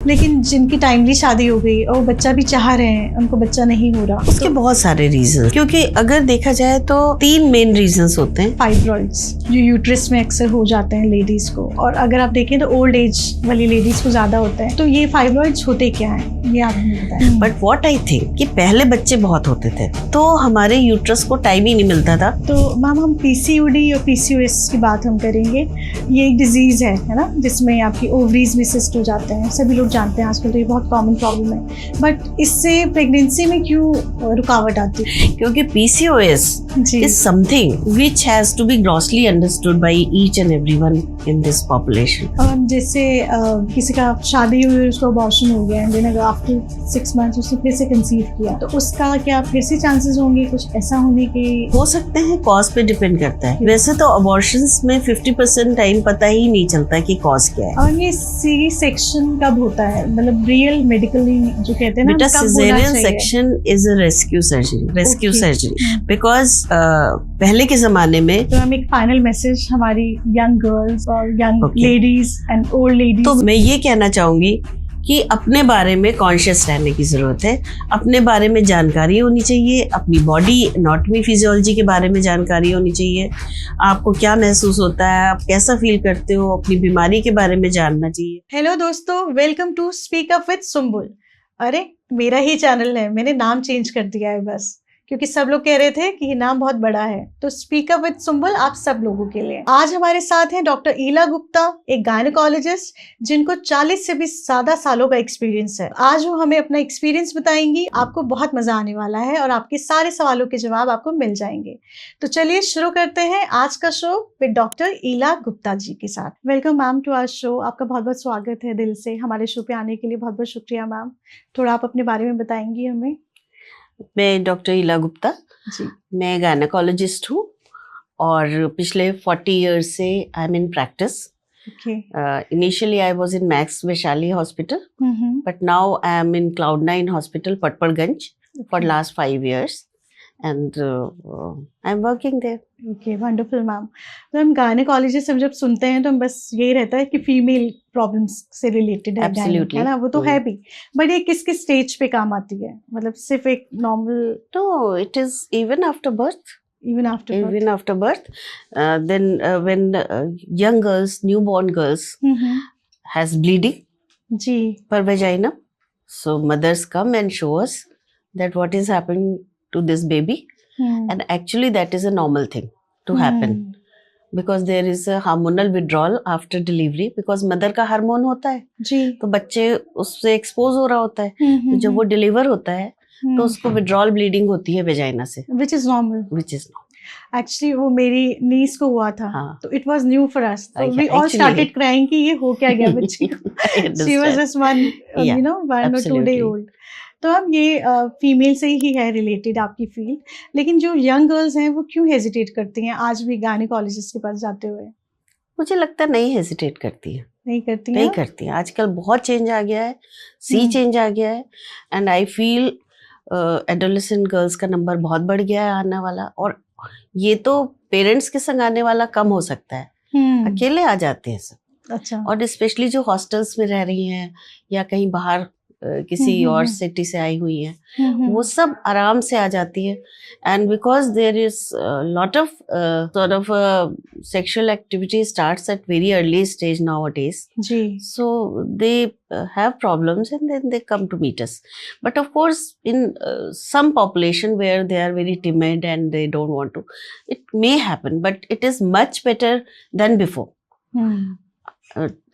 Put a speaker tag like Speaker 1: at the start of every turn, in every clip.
Speaker 1: लेकिन जिनकी टाइमली शादी हो गई और बच्चा भी चाह रहे हैं, उनको बच्चा नहीं हो रहा,
Speaker 2: उसके बहुत सारे रीजन, क्योंकि अगर देखा जाए तो 3 मेन रीजंस होते हैं।
Speaker 1: फाइब्रॉइड्स जो यूट्रस में अक्सर हो जाते हैं लेडीज को, और अगर आप देखें तो ओल्ड एज वाली लेडीज को ज्यादा होते हैं। तो ये फाइब्रॉइड्स होते क्या हैं, ये आप हमें बताएं।
Speaker 2: बट व्हाट आई थिंक कि पहले बच्चे बहुत होते थे तो हमारे यूट्रस को टाइम ही नहीं मिलता था।
Speaker 1: तो मैम हम पीसीओडी और पीसीओएस की बात हम करेंगे। ये एक डिजीज है ना, जिसमें आपकी ओवरीज में सिस्ट हो जाते हैं। सभी लोग जानते हैं आजकल, तो ये बहुत कॉमन प्रॉब्लम है। बट इससे प्रेगनेंसी में क्यों रुकावट आती है?
Speaker 2: क्योंकि PCOS is something which has to be grossly understood by each and everyone in this population.
Speaker 1: जैसे किसी का शादी हुई, उसको अबॉर्शन हो गया, देन अगर आफ्टर 6 months उसने फिर से कंसीव किया, तो उसका क्या फिर से चांसेस होंगे कुछ ऐसा होने के?
Speaker 2: हो सकते हैं, कॉज पे डिपेंड करता है। वैसे तो अबॉर्शंस में 50% टाइम पता ही नहीं चलता कि कॉज क्या है।
Speaker 1: और ये सी सेक्शन कब होता है, मतलब रियल मेडिकली जो कहते हैं ना,
Speaker 2: बेटा caesarean section is a rescue surgery because पहले के जमाने में।
Speaker 1: तो हम एक फाइनल मैसेज हमारी यंग गर्ल्स और young ladies and old ladies,
Speaker 2: तो मैं ये कहना चाहूंगी कि अपने बारे में कॉन्शियस रहने की जरूरत है। अपने बारे में जानकारी होनी चाहिए, अपनी बॉडी एनाटॉमी फिजियोलॉजी के बारे में जानकारी होनी चाहिए। आपको क्या महसूस होता है, आप कैसा फील करते हो, अपनी बीमारी के बारे में जानना चाहिए।
Speaker 1: हेलो दोस्तों, welcome to speak up with Sumbul. अरे मेरा ही चैनल है, मैंने नाम चेंज कर दिया है बस, क्योंकि सब लोग कह रहे थे कि ये नाम बहुत बड़ा है। तो स्पीक अप विद सुम्बुल आप सब लोगों के लिए। आज हमारे साथ हैं डॉक्टर ईला गुप्ता, एक गायनेकोलॉजिस्ट जिनको 40 से भी ज्यादा सालों का एक्सपीरियंस है। आज वो हमें अपना एक्सपीरियंस बताएंगी। आपको बहुत मजा आने वाला है और आपके सारे सवालों के जवाब आपको मिल जाएंगे। तो चलिए शुरू करते हैं आज का show with doctor Ila Gupta ji के साथ। Welcome ma'am to our show. आपका बहुत बहुत स्वागत है दिल से, हमारे शो पे आने के लिए बहुत बहुत शुक्रिया मैम। थोड़ा आप अपने बारे में बताएंगी हमें।
Speaker 2: मैं डॉक्टर ईला गुप्ता
Speaker 1: जी,
Speaker 2: मैं गायनेकोलॉजिस्ट हूँ और पिछले 40 इयर्स से I am in practice. Initially I was in max Vaishali hospital, but now I am in Cloud9 hospital Patparganj for last 5 years and I am working there.
Speaker 1: Okay, wonderful ma'am. तो हम gynaecologist जब सुनते हैं तो हम बस यही रहता है कि फीमेल प्रॉब्लम्स से रिलेटेड है, है ना, वो तो है भी। बट ये किस किस स्टेज पे काम आती है, मतलब सिर्फ एक नॉर्मल?
Speaker 2: तो it is even after birth,
Speaker 1: even after birth.
Speaker 2: Then when young girls, newborn girls has bleeding
Speaker 1: जी
Speaker 2: per vagina, so mothers come and show us that what is happening to this baby, and actually that is a normal thing to happen because there is a hormonal withdrawal after delivery because mother का hormone होता है
Speaker 1: जी,
Speaker 2: तो बच्चे उससे expose हो रहा होता है। तो जब वो डिलीवर होता है तो उसको विड्रॉल ब्लीडिंग होती है वेजाइना से,
Speaker 1: which is normal. एक्चुअली वो मेरी नीस को हुआ था, तो it was new for us, तो वी ऑल स्टार्टेड क्राइंग कि ये हो क्या गया बच्ची को। She was just 1 or 2 day old. तो अब ये फीमेल से ही है रिलेटेड आपकी फील्ड, लेकिन जो यंग गर्ल्स हैं वो क्यों हेजिटेट करती हैं आज भी गायनेकोलॉजिस्ट के पास जाते हुए?
Speaker 2: मुझे लगता है नहीं हेजिटेट करती है, नहीं करती है। आजकल बहुत चेंज आ गया है, चेंज आ गया है, and I feel adolescent girls का नंबर बहुत बढ़ गया है आने वाला। और ये तो पेरेंट्स के संग आने वाला कम हो सकता है, अकेले आ जाते हैं सब।
Speaker 1: अच्छा।
Speaker 2: और स्पेशली जो हॉस्टल्स में रह रही हैं या कहीं बाहर किसी और सिटी से आई हुई हैं, वो सब आराम से आ जाती है। And because there is lot of sort of sexual activity starts at very early stage nowadays, so they have problems and then they come to meet us. But of course in some population where they are very timid and they don't want to, it may happen, but it is much better than before.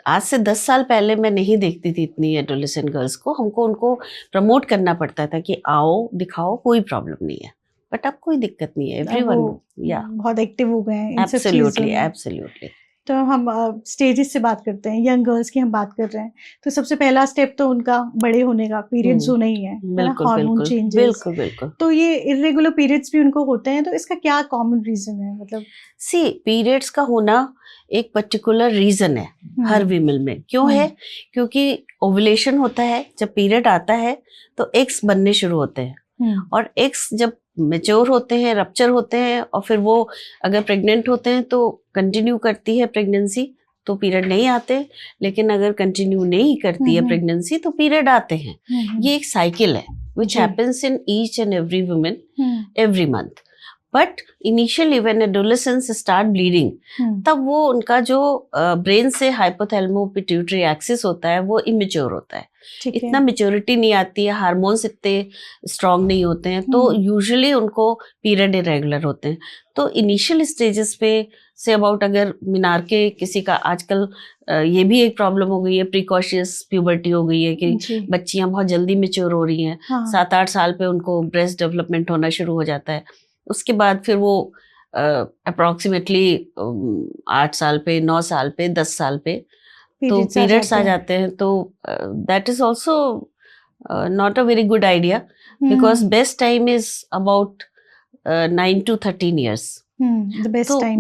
Speaker 2: आज से 10 साल पहले मैं नहीं देखती थी इतनी adolescent girls को। हमको उनको प्रमोट करना पड़ता था कि आओ दिखाओ, कोई प्रॉब्लम नहीं है। बट अब कोई दिक्कत नहीं है, एवरीवन
Speaker 1: बहुत एक्टिव हो गए हैं।
Speaker 2: एब्सोल्युटली।
Speaker 1: तो हम स्टेजेस से बात करते हैं, यंग गर्ल्स की हम बात कर रहे हैं, तो सबसे पहला स्टेप तो उनका बड़े होने का, पीरियड्स होना ही है, हार्मोन चेंजेस।
Speaker 2: बिल्कुल।
Speaker 1: तो ये इरेगुलर पीरियड्स भी उनको होते हैं, तो इसका क्या कॉमन रीजन है? मतलब
Speaker 2: सी पीरियड्स का होना एक पर्टिकुलर रीजन है हर फीमेल में। क्यों है? क्योंकि ओवुलेशन होता है, जब पीरियड आता है तो एग्स बनने शुरू होते हैं, और एग्स जब मैच्योर होते हैं, रप्चर होते हैं, और फिर वो अगर प्रेग्नेंट होते हैं तो कंटिन्यू करती है प्रेगनेंसी तो पीरियड नहीं आते, लेकिन अगर कंटिन्यू नहीं करती है प्रेगनेंसी तो पीरियड आते हैं। ये एक साइकिल है which happens in each and every woman every month. But initially when adolescence start bleeding, तब वो उनका जो ब्रेन से हाइपोथैलेमो पिट्यूटरी एक्सिस होता है वो इमेच्योर होता है, इतना मेच्योरिटी नहीं आती है, हार्मोन्स इतने स्ट्रांग नहीं होते हैं, तो यूजुअली उनको पीरियड इरेगुलर होते हैं। तो इनिशियल स्टेजेस पे से अबाउट, अगर मीनार के किसी का आजकल ये भी एक प्रॉब्लम हो गई है, प्रिकॉशियस प्यूबर्टी हो गई है कि बच्चियां बहुत जल्दी मेच्योर हो रही हैं, 7-8 साल पे उनको ब्रेस्ट डेवलपमेंट होना शुरू हो जाता है, उसके बाद फिर वो अप्रॉक्सीमेटली 8 साल पे, 9 साल पे, 10 साल पे तो पीरियड्स आ जाते हैं। तो that is also not a very good idea, because best time is about 9 to 13 years।
Speaker 1: तो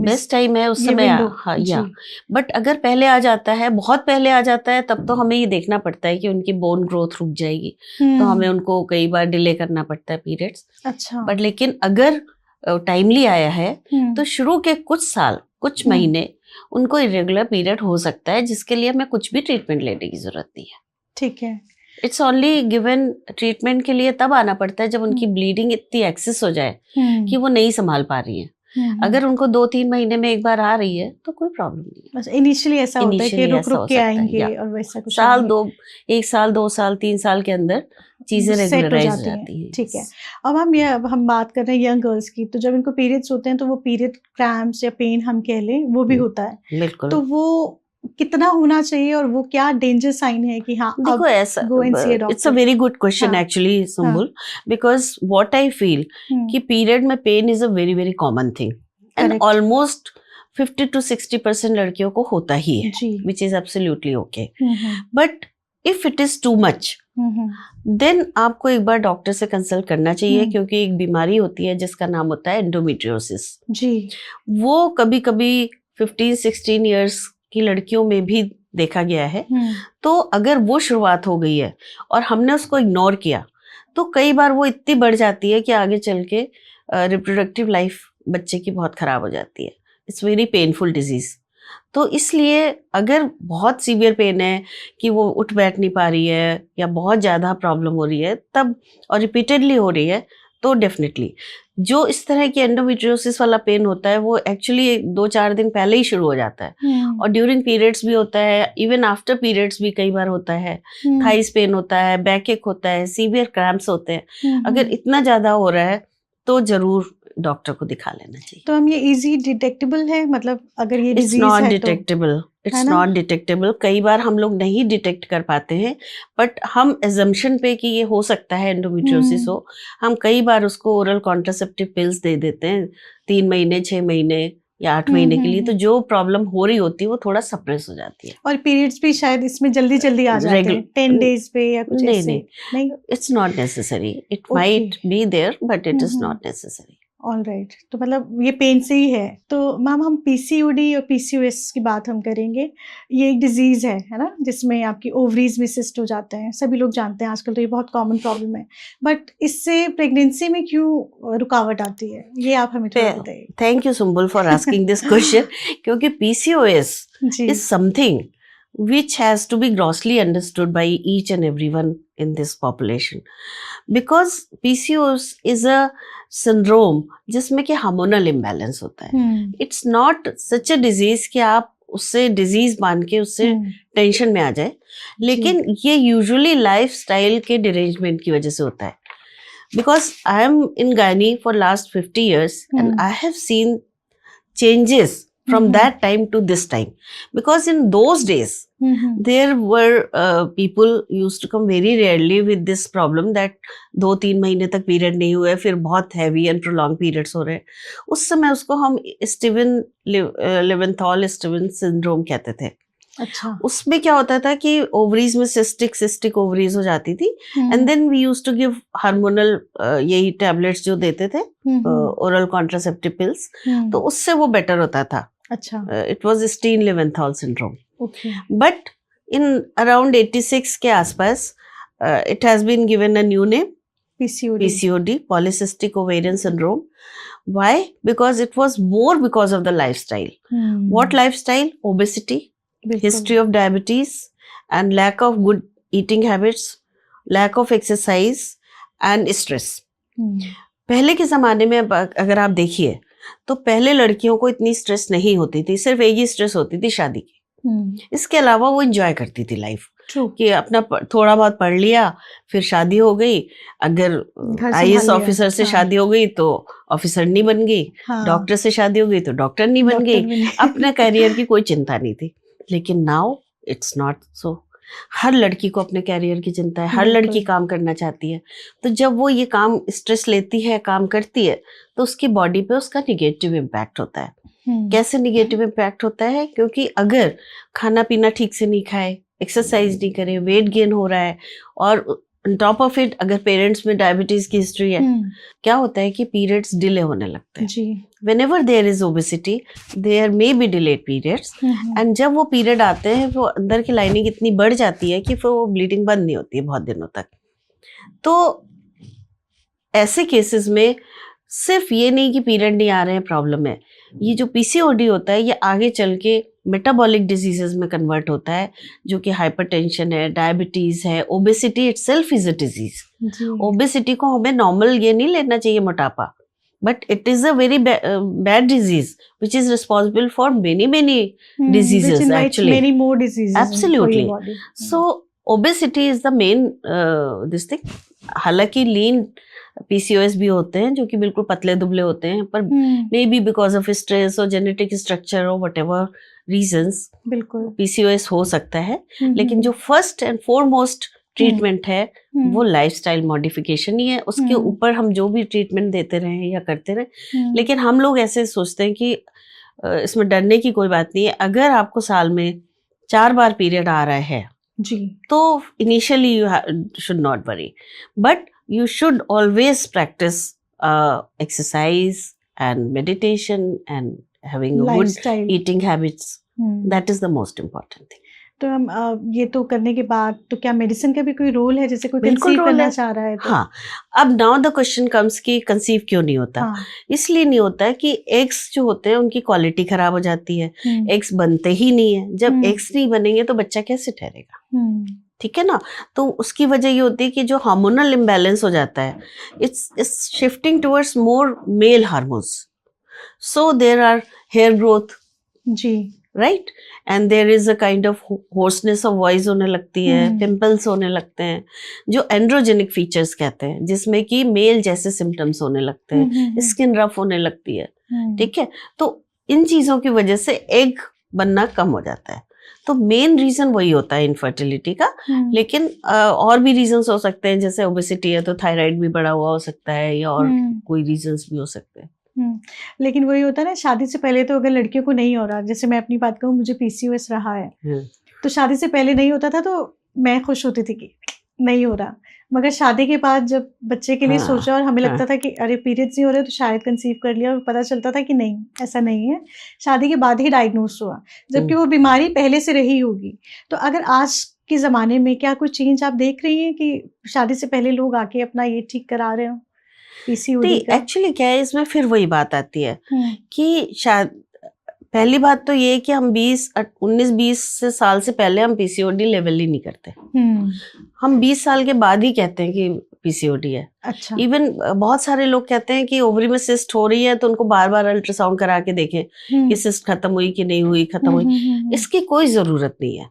Speaker 2: बेस्ट टाइम है उस समय। हाँ, या बट अगर पहले आ जाता है, बहुत पहले आ जाता है, तब तो हमें ये देखना पड़ता है कि उनकी बोन ग्रोथ रुक जाएगी, तो हमें उनको कई बार डिले करना पड़ता है पीरियड्स।
Speaker 1: अच्छा।
Speaker 2: बट लेकिन अगर टाइमली आया है तो शुरू के कुछ साल, कुछ महीने उनको इरेगुलर पीरियड हो सकता है, जिसके लिए हमें कुछ भी ट्रीटमेंट लेने की जरूरत नहीं है।
Speaker 1: ठीक है।
Speaker 2: इट्स ओनली गिवन ट्रीटमेंट के लिए तब आना पड़ता है जब उनकी ब्लीडिंग इतनी एक्सेस हो जाए कि वो नहीं संभाल पा रही है। अगर उनको 2-3 महीने में एक बार आ रही है तो कोई प्रॉब्लम नहीं है।
Speaker 1: बस इनिशियली ऐसा होता है कि रुक के आएंगे और वैसा कुछ
Speaker 2: साल 1 साल 2 साल 3 साल के अंदर चीजें रेगुलराइज हो जाती हैं।
Speaker 1: ठीक है। अब हम बात कर रहे हैं यंग गर्ल्स की, तो जब इनको पीरियड्स होते हैं तो वो पीरियड क्रैम्प्स या पेन हम कह लें वो भी होता है।
Speaker 2: बिल्कुल।
Speaker 1: तो वो कितना होना चाहिए और वो क्या डेंजर साइन है कि हाँ
Speaker 2: देखो ऐसा, it's a very good question actually Sumbul, because what I feel कि पीरियड में pain is a very very common thing and almost 50 to 60% लड़कियों को होता ही है, which is absolutely okay. But if it is too much then आपको एक बार doctor से कंसल्ट करना चाहिए, क्योंकि एक बीमारी होती है जिसका नाम होता है एंडोमेट्रियोसिस।
Speaker 1: जी।
Speaker 2: वो कभी कभी 15-16 ईयर्स की लड़कियों में भी देखा गया है। तो अगर वो शुरुआत हो गई है और हमने उसको इग्नोर किया तो कई बार वो इतनी बढ़ जाती है कि आगे चल के रिप्रोडक्टिव लाइफ बच्चे की बहुत खराब हो जाती है। It's very painful disease. तो इसलिए अगर बहुत सीवियर पेन है कि वो उठ बैठ नहीं पा रही है या बहुत ज़्यादा प्रॉब्लम हो रही है तब, और रिपीटेडली हो रही है, तो डेफिनेटली जो इस तरह की एंडोमेट्रियोसिस वाला पेन होता है वो एक्चुअली 2-4 दिन पहले ही शुरू हो जाता है, और ड्यूरिंग पीरियड्स भी होता है, इवन आफ्टर पीरियड्स भी कई बार होता है। थाइस पेन होता है, बैक एक होता है, सीवियर क्रैम्प्स होते हैं। अगर इतना ज़्यादा हो रहा है तो जरूर डॉक्टर को दिखा लेना चाहिए।
Speaker 1: तो हम ये इजी डिटेक्टेबल है, मतलब अगर ये
Speaker 2: डिजीज है इट्स नॉट डिटेक्टेबल। कई बार हम लोग नहीं डिटेक्ट कर पाते हैं, बट हम एजम्पशन पे कि ये हो सकता है एंडोमेट्रियोसिस हो, हम कई बार उसको ओरल कॉन्ट्रासेप्टिव पिल्स दे देते हैं 3 महीने 6 महीने या 8 महीने के लिए, तो जो प्रॉब्लम हो रही होती है वो थोड़ा सप्रेस हो जाती है।
Speaker 1: और पीरियड्स भी शायद इसमें जल्दी आ जाते हैं 10 डेज पे या कुछ ऐसे। नहीं,
Speaker 2: it's not necessary. It might be there but it is not necessary.
Speaker 1: Alright. तो मतलब ये पेन से ही है। तो मैम हम पीसीओडी और पीसीओएस की बात हम करेंगे। ये एक डिजीज है ना, जिसमें आपकी ओवरीज में सिस्ट हो जाते हैं, सभी लोग जानते हैं आजकल, तो ये बहुत कॉमन प्रॉब्लम है। बट इससे प्रेगनेंसी में क्यों रुकावट आती है, ये आप हमें थोड़ा बताइए।
Speaker 2: Thank you Sumbul for asking this question, क्योंकि PCOS is something which has to be grossly understood by each and everyone in this population, because PCOS is a syndrome जिसमें कि हार्मोनल इम्बैलेंस होता है। It's not such a disease कि आप उससे disease मान के उससे टेंशन में आ जाए, लेकिन ये यूजुअली लाइफस्टाइल के डिरेंजमेंट की वजह से होता है। Because I am in gynae for last 50 years and I have seen changes from that time to this time, because in those days there were people used to come very rarely with this problem that 2-3 महीने तक period नहीं हुए, फिर बहुत heavy and prolong periods हो रहे हैं। उस समय उसको हम स्टीवन लेवेंथॉल स्टीवन सिंड्रोम कहते थे।
Speaker 1: अच्छा।
Speaker 2: उसमें क्या होता था कि ओवरीज में सिस्टिक ओवरीज हो जाती थी, and then we used to give hormonal यही टैबलेट्स जो देते थे, ओरल कॉन्ट्रासेप्टिव पिल्स, तो उससे वो बेटर होता था।
Speaker 1: अच्छा।
Speaker 2: It was Stein Leventhal syndrome.
Speaker 1: Okay.
Speaker 2: But in around 86 के आसपास it has been given a new name, PCOD, polycystic ovarian syndrome. Why? Because it was more because of the lifestyle. What lifestyle? Obesity, history of diabetes and lack of good eating habits, lack of exercise and stress. पहले के ज़माने में अगर आप देखिए तो पहले लड़कियों को इतनी स्ट्रेस नहीं होती थी, सिर्फ एक ही स्ट्रेस होती थी शादी की। इसके अलावा वो एंजॉय करती थी लाइफ, कि अपना थोड़ा बहुत पढ़ लिया, फिर शादी हो गई, अगर आईएएस ऑफिसर से शादी हो गई तो ऑफिसर नहीं बन गई, डॉक्टर से शादी हो गई तो डॉक्टर नहीं बन गई, अपने करियर की कोई चिंता नहीं थी। लेकिन नाउ इट्स नॉट सो। हर लड़की को अपने कैरियर की चिंता है, हर लड़की काम करना चाहती है। तो जब वो ये काम स्ट्रेस लेती है, काम करती है, तो उसकी बॉडी पे उसका निगेटिव इम्पैक्ट होता है। कैसे निगेटिव इम्पैक्ट होता है? क्योंकि अगर खाना पीना ठीक से नहीं खाए, एक्सरसाइज नहीं करे, वेट गेन हो रहा है, और टॉप ऑफ इट अगर पेरेंट्स में डायबिटीज की हिस्ट्री है, क्या होता है कि पीरियड्स डिले होने लगते हैं। Whenever there is obesity, there may be delayed periods, and जब वो पीरियड आते हैं वो अंदर की लाइनिंग इतनी बढ़ जाती है कि फिर वो ब्लीडिंग बंद नहीं होती है बहुत दिनों तक। तो ऐसे केसेस में सिर्फ ये नहीं कि पीरियड नहीं आ रहे हैं प्रॉब्लम है, ये जो पीसीओडी होता है ये आगे चल के मेटाबॉलिक डिजीजेस में कन्वर्ट होता है, जो कि हाइपरटेंशन है, डायबिटीज है, obesity itself is a disease. Obesity को हमें नॉर्मल ये नहीं लेना चाहिए मोटापा, but it is a very bad disease which is responsible for many diseases,
Speaker 1: which invites
Speaker 2: actually
Speaker 1: many more diseases
Speaker 2: absolutely
Speaker 1: in your body.
Speaker 2: So obesity is the main this thing। हालांकि लीन PCOS भी होते हैं जो कि बिल्कुल पतले दुबले होते हैं, पर may be because of stress और जेनेटिक स्ट्रक्चर और व्हाटएवर रीजंस
Speaker 1: बिल्कुल
Speaker 2: पीसीओएस हो सकता है। लेकिन जो फर्स्ट एंड फॉरमोस्ट ट्रीटमेंट है वो लाइफस्टाइल मॉडिफिकेशन ही है। उसके ऊपर हम जो भी ट्रीटमेंट देते रहे या करते रहे, लेकिन हम लोग ऐसे सोचते हैं कि इसमें डरने की कोई बात नहीं है। अगर आपको साल में 4 बार पीरियड आ रहा है
Speaker 1: जी, तो
Speaker 2: initially you should not worry, but you should always practice exercise and meditation and having a
Speaker 1: lifestyle,
Speaker 2: good eating habits. That is the most important thing.
Speaker 1: तो हम ये तो करने के बाद तो क्या मेडिसिन का भी कोई रोल है? जैसे कोई कंसीव करना चाह रहा है तो?
Speaker 2: हाँ, अब नाउ द क्वेश्चन कम्स कि कंसीव क्यों नहीं होता? इसलिए नहीं होता है कि एग्स जो होते हैं उनकी क्वालिटी खराब हो जाती है, एग्स बनते ही नहीं है। जब एग्स नहीं बनेंगे तो बच्चा कैसे ठहरेगा? ठीक है ना? तो उसकी वजह ये होती है कि जो हार्मोनल इम्बैलेंस हो जाता है, it's shifting towards more male hormones, so there are hair growth जी, right, and there is a kind of hoarseness of voice होने लगती है, पिंपल्स होने लगते हैं, जो एंड्रोजेनिक फीचर्स कहते हैं, जिसमें कि मेल जैसे सिम्टम्स होने लगते हैं, स्किन रफ होने लगती है। ठीक है, तो इन चीजों की वजह से एग बनना कम हो जाता है। तो मेन रीजन वही होता है इनफर्टिलिटी का। लेकिन और भी रीजंस हो सकते हैं, जैसे ओबेसिटी है तो थायराइड भी बढ़ा हुआ हो सकता है, या और कोई रीजंस भी हो सकते हैं।
Speaker 1: लेकिन वही होता है ना, शादी से पहले तो अगर लड़कियों को नहीं हो रहा, जैसे मैं अपनी बात कहूँ, मुझे पीसीओएस रहा है, तो शादी से पहले नहीं होता था तो मैं खुश होती थी कि नहीं हो रहा, मगर शादी के बाद जब बच्चे के लिए सोचा और हमें लगता था कि अरे पीरियड्स नहीं हो रहे तो शायद कंसीव कर लिया, और पता चलता था कि नहीं, ऐसा नहीं है, शादी के बाद ही डायग्नोस हुआ, जबकि वो बीमारी पहले से रही होगी। तो अगर आज के ज़माने में क्या कुछ चेंज आप देख रही हैं कि शादी से पहले लोग आके अपना ये ठीक करा रहे हो पीसीओडी का?
Speaker 2: एक्चुअली क्या है, इसमें फिर वही बात आती है कि शायद पहली बात तो ये है कि हम 19-20 साल से पहले हम पीसीओडी लेवल ही नहीं करते। हम 20 साल के बाद ही कहते हैं कि पीसीओडी है।
Speaker 1: अच्छा।
Speaker 2: इवन बहुत सारे लोग कहते हैं कि ओवरी में सिस्ट हो रही है तो उनको बार बार अल्ट्रासाउंड करा के देखें कि सिस्ट खत्म हुई कि नहीं हुई, खत्म हुई। इसकी कोई जरूरत नहीं है।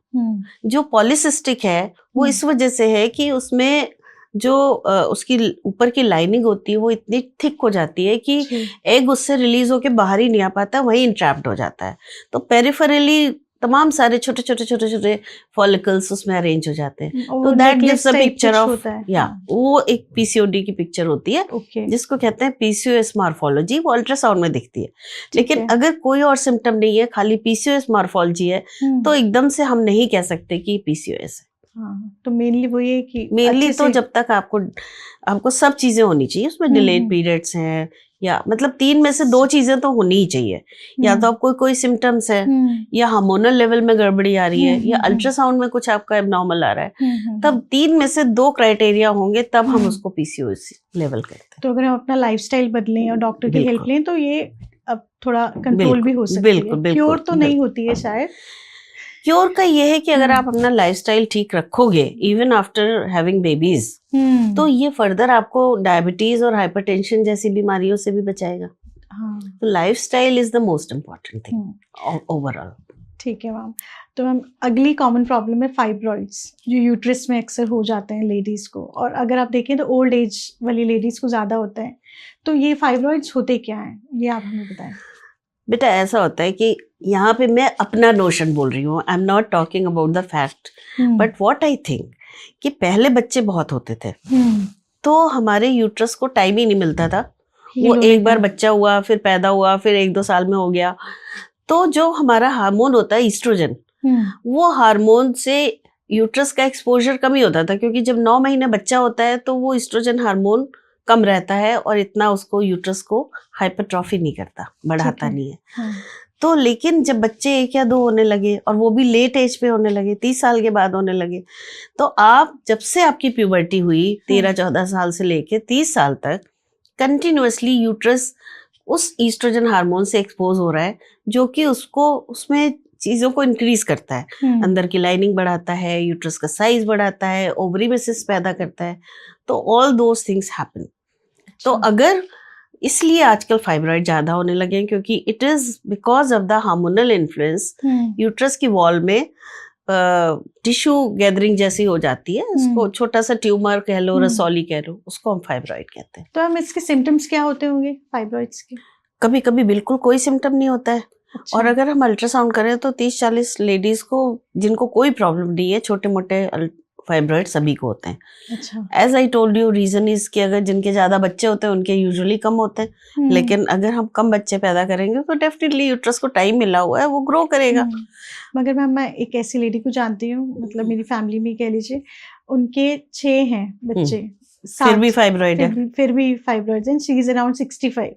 Speaker 2: जो पॉलीसिस्टिक है वो इस वजह से है कि उसमें जो उसकी ऊपर की लाइनिंग होती है वो इतनी थिक हो जाती है कि एग उससे रिलीज होके बाहर ही नहीं आ पाता, वहीं इंट्रैप्ड हो जाता है। तो पेरिफेरली तमाम सारे छोटे छोटे फॉलिकल्स उसमें अरेंज हो जाते हैं। तो that gives a picture of, या वो एक पीसीओडी की पिक्चर होती है, जिसको कहते हैं पीसीओएस मॉर्फोलॉजी। वो अल्ट्रासाउंड में दिखती है। लेकिन अगर कोई और सिम्टम नहीं है, खाली पीसीओएस मॉर्फोलॉजी है, तो एकदम से हम नहीं कह सकते कि पीसीओएस है।
Speaker 1: तो मेनली वो ये कि
Speaker 2: मेनली तो जब तक आपको सब चीजें होनी चाहिए, उसमें डिलेड पीरियड्स हैं, या मतलब 3 में से 2 चीजें तो होनी ही चाहिए। या तो आपको कोई सिम्टम्स है, या हार्मोनल लेवल में गड़बड़ी आ रही है, या अल्ट्रासाउंड में कुछ आपका एबनॉर्मल आ रहा है, तब 3 में से 2 क्राइटेरिया होंगे, तब हम उसको पीसीओएस लेवल करते हैं।
Speaker 1: तो अगर हम अपना लाइफस्टाइल बदलें और डॉक्टर की हेल्प लें तो ये अब थोड़ा कंट्रोल भी हो सकती है। क्योर तो नहीं होती है शायद,
Speaker 2: क्योर का ये है कि अगर आप अपना लाइफस्टाइल ठीक रखोगे इवन आफ्टर हैविंग बेबीज, तो ये फर्दर आपको डायबिटीज और हाइपरटेंशन जैसी बीमारियों से भी बचाएगा। तो lifestyle is the most important thing overall.
Speaker 1: ठीक है मैम। तो मैम अगली कॉमन प्रॉब्लम है फाइब्रॉइड्स, जो यूट्रस में अक्सर हो जाते हैं लेडीज़ को, और अगर आप देखें तो ओल्ड एज वाली लेडीज़ को ज़्यादा होता है। तो ये फाइब्रॉइड्स होते क्या हैं, ये आप हमें बताएं।
Speaker 2: बेटा ऐसा होता है कि यहाँ पे मैं अपना नोशन बोल रही हूँ, I am not talking about the fact, but what I think कि पहले बच्चे बहुत होते थे, तो हमारे यूट्रस को टाइम ही नहीं मिलता था। वो एक बार बच्चा हुआ, फिर पैदा हुआ, फिर 1-2 साल में हो गया। तो जो हमारा हार्मोन होता है ईस्ट्रोजन, वो हार्मोन से यूट्रस का एक्सपोजर कम ही होता था, क्योंकि जब 9 महीने बच्चा होता है तो वो ईस्ट्रोजन हार्मोन कम रहता है और इतना उसको यूट्रस को हाइपरट्रॉफी नहीं करता, बढ़ाता नहीं है। तो लेकिन जब बच्चे 1 या 2 होने लगे, और वो भी लेट एज पे होने लगे, 30 साल के बाद होने लगे, तो आप जब से आपकी प्यूबर्टी हुई 13-14 साल से लेके 30 साल तक कंटिन्यूअसली यूट्रस उस ईस्ट्रोजन हार्मोन से एक्सपोज हो रहा है, जो कि उसको उसमें चीजों को इंक्रीज करता है, अंदर की लाइनिंग बढ़ाता है, यूट्रस का साइज बढ़ाता है, ओवरी में सिस्ट पैदा करता है। तो ऑल दोज थिंग्स हैपन। तो अगर इसलिए आजकल फाइब्रॉइड ज्यादा होने लगे हैं, क्योंकि it is because of the hormonal influence uterus की वॉल में टिश्यू गैदरिंग जैसी हो जाती है। उसको छोटा सा ट्यूमर कह लो, रसौली कह लो, उसको हम फाइब्रॉइड कहते हैं।
Speaker 1: तो हम इसके सिम्टम्स क्या होते होंगे फाइब्रॉइड्स के?
Speaker 2: कभी कभी बिल्कुल कोई सिम्टम नहीं होता है। अच्छा। और अगर हम अल्ट्रासाउंड करें तो 30-40 लेडीज को जिनको कोई प्रॉब्लम नहीं है, छोटे मोटे फाइब्रॉइड सभी को होते हैं। अच्छा। As I told you, reason is कि अगर जिनके ज्यादा बच्चे होते हैं उनके यूजुअली कम होते हैं, लेकिन अगर हम कम बच्चे पैदा करेंगे तो डेफिनेटली यूट्रस को टाइम मिला हुआ है, वो ग्रो करेगा।
Speaker 1: मगर मैम मैं एक ऐसी लेडी को जानती हूँ, मतलब मेरी फैमिली में कह लीजिए, उनके 6 हैं बच्चे,
Speaker 2: फिर भी फाइब्रॉइड है,
Speaker 1: फिर भी फाइब्रॉइड है, शी इज अराउंड 65।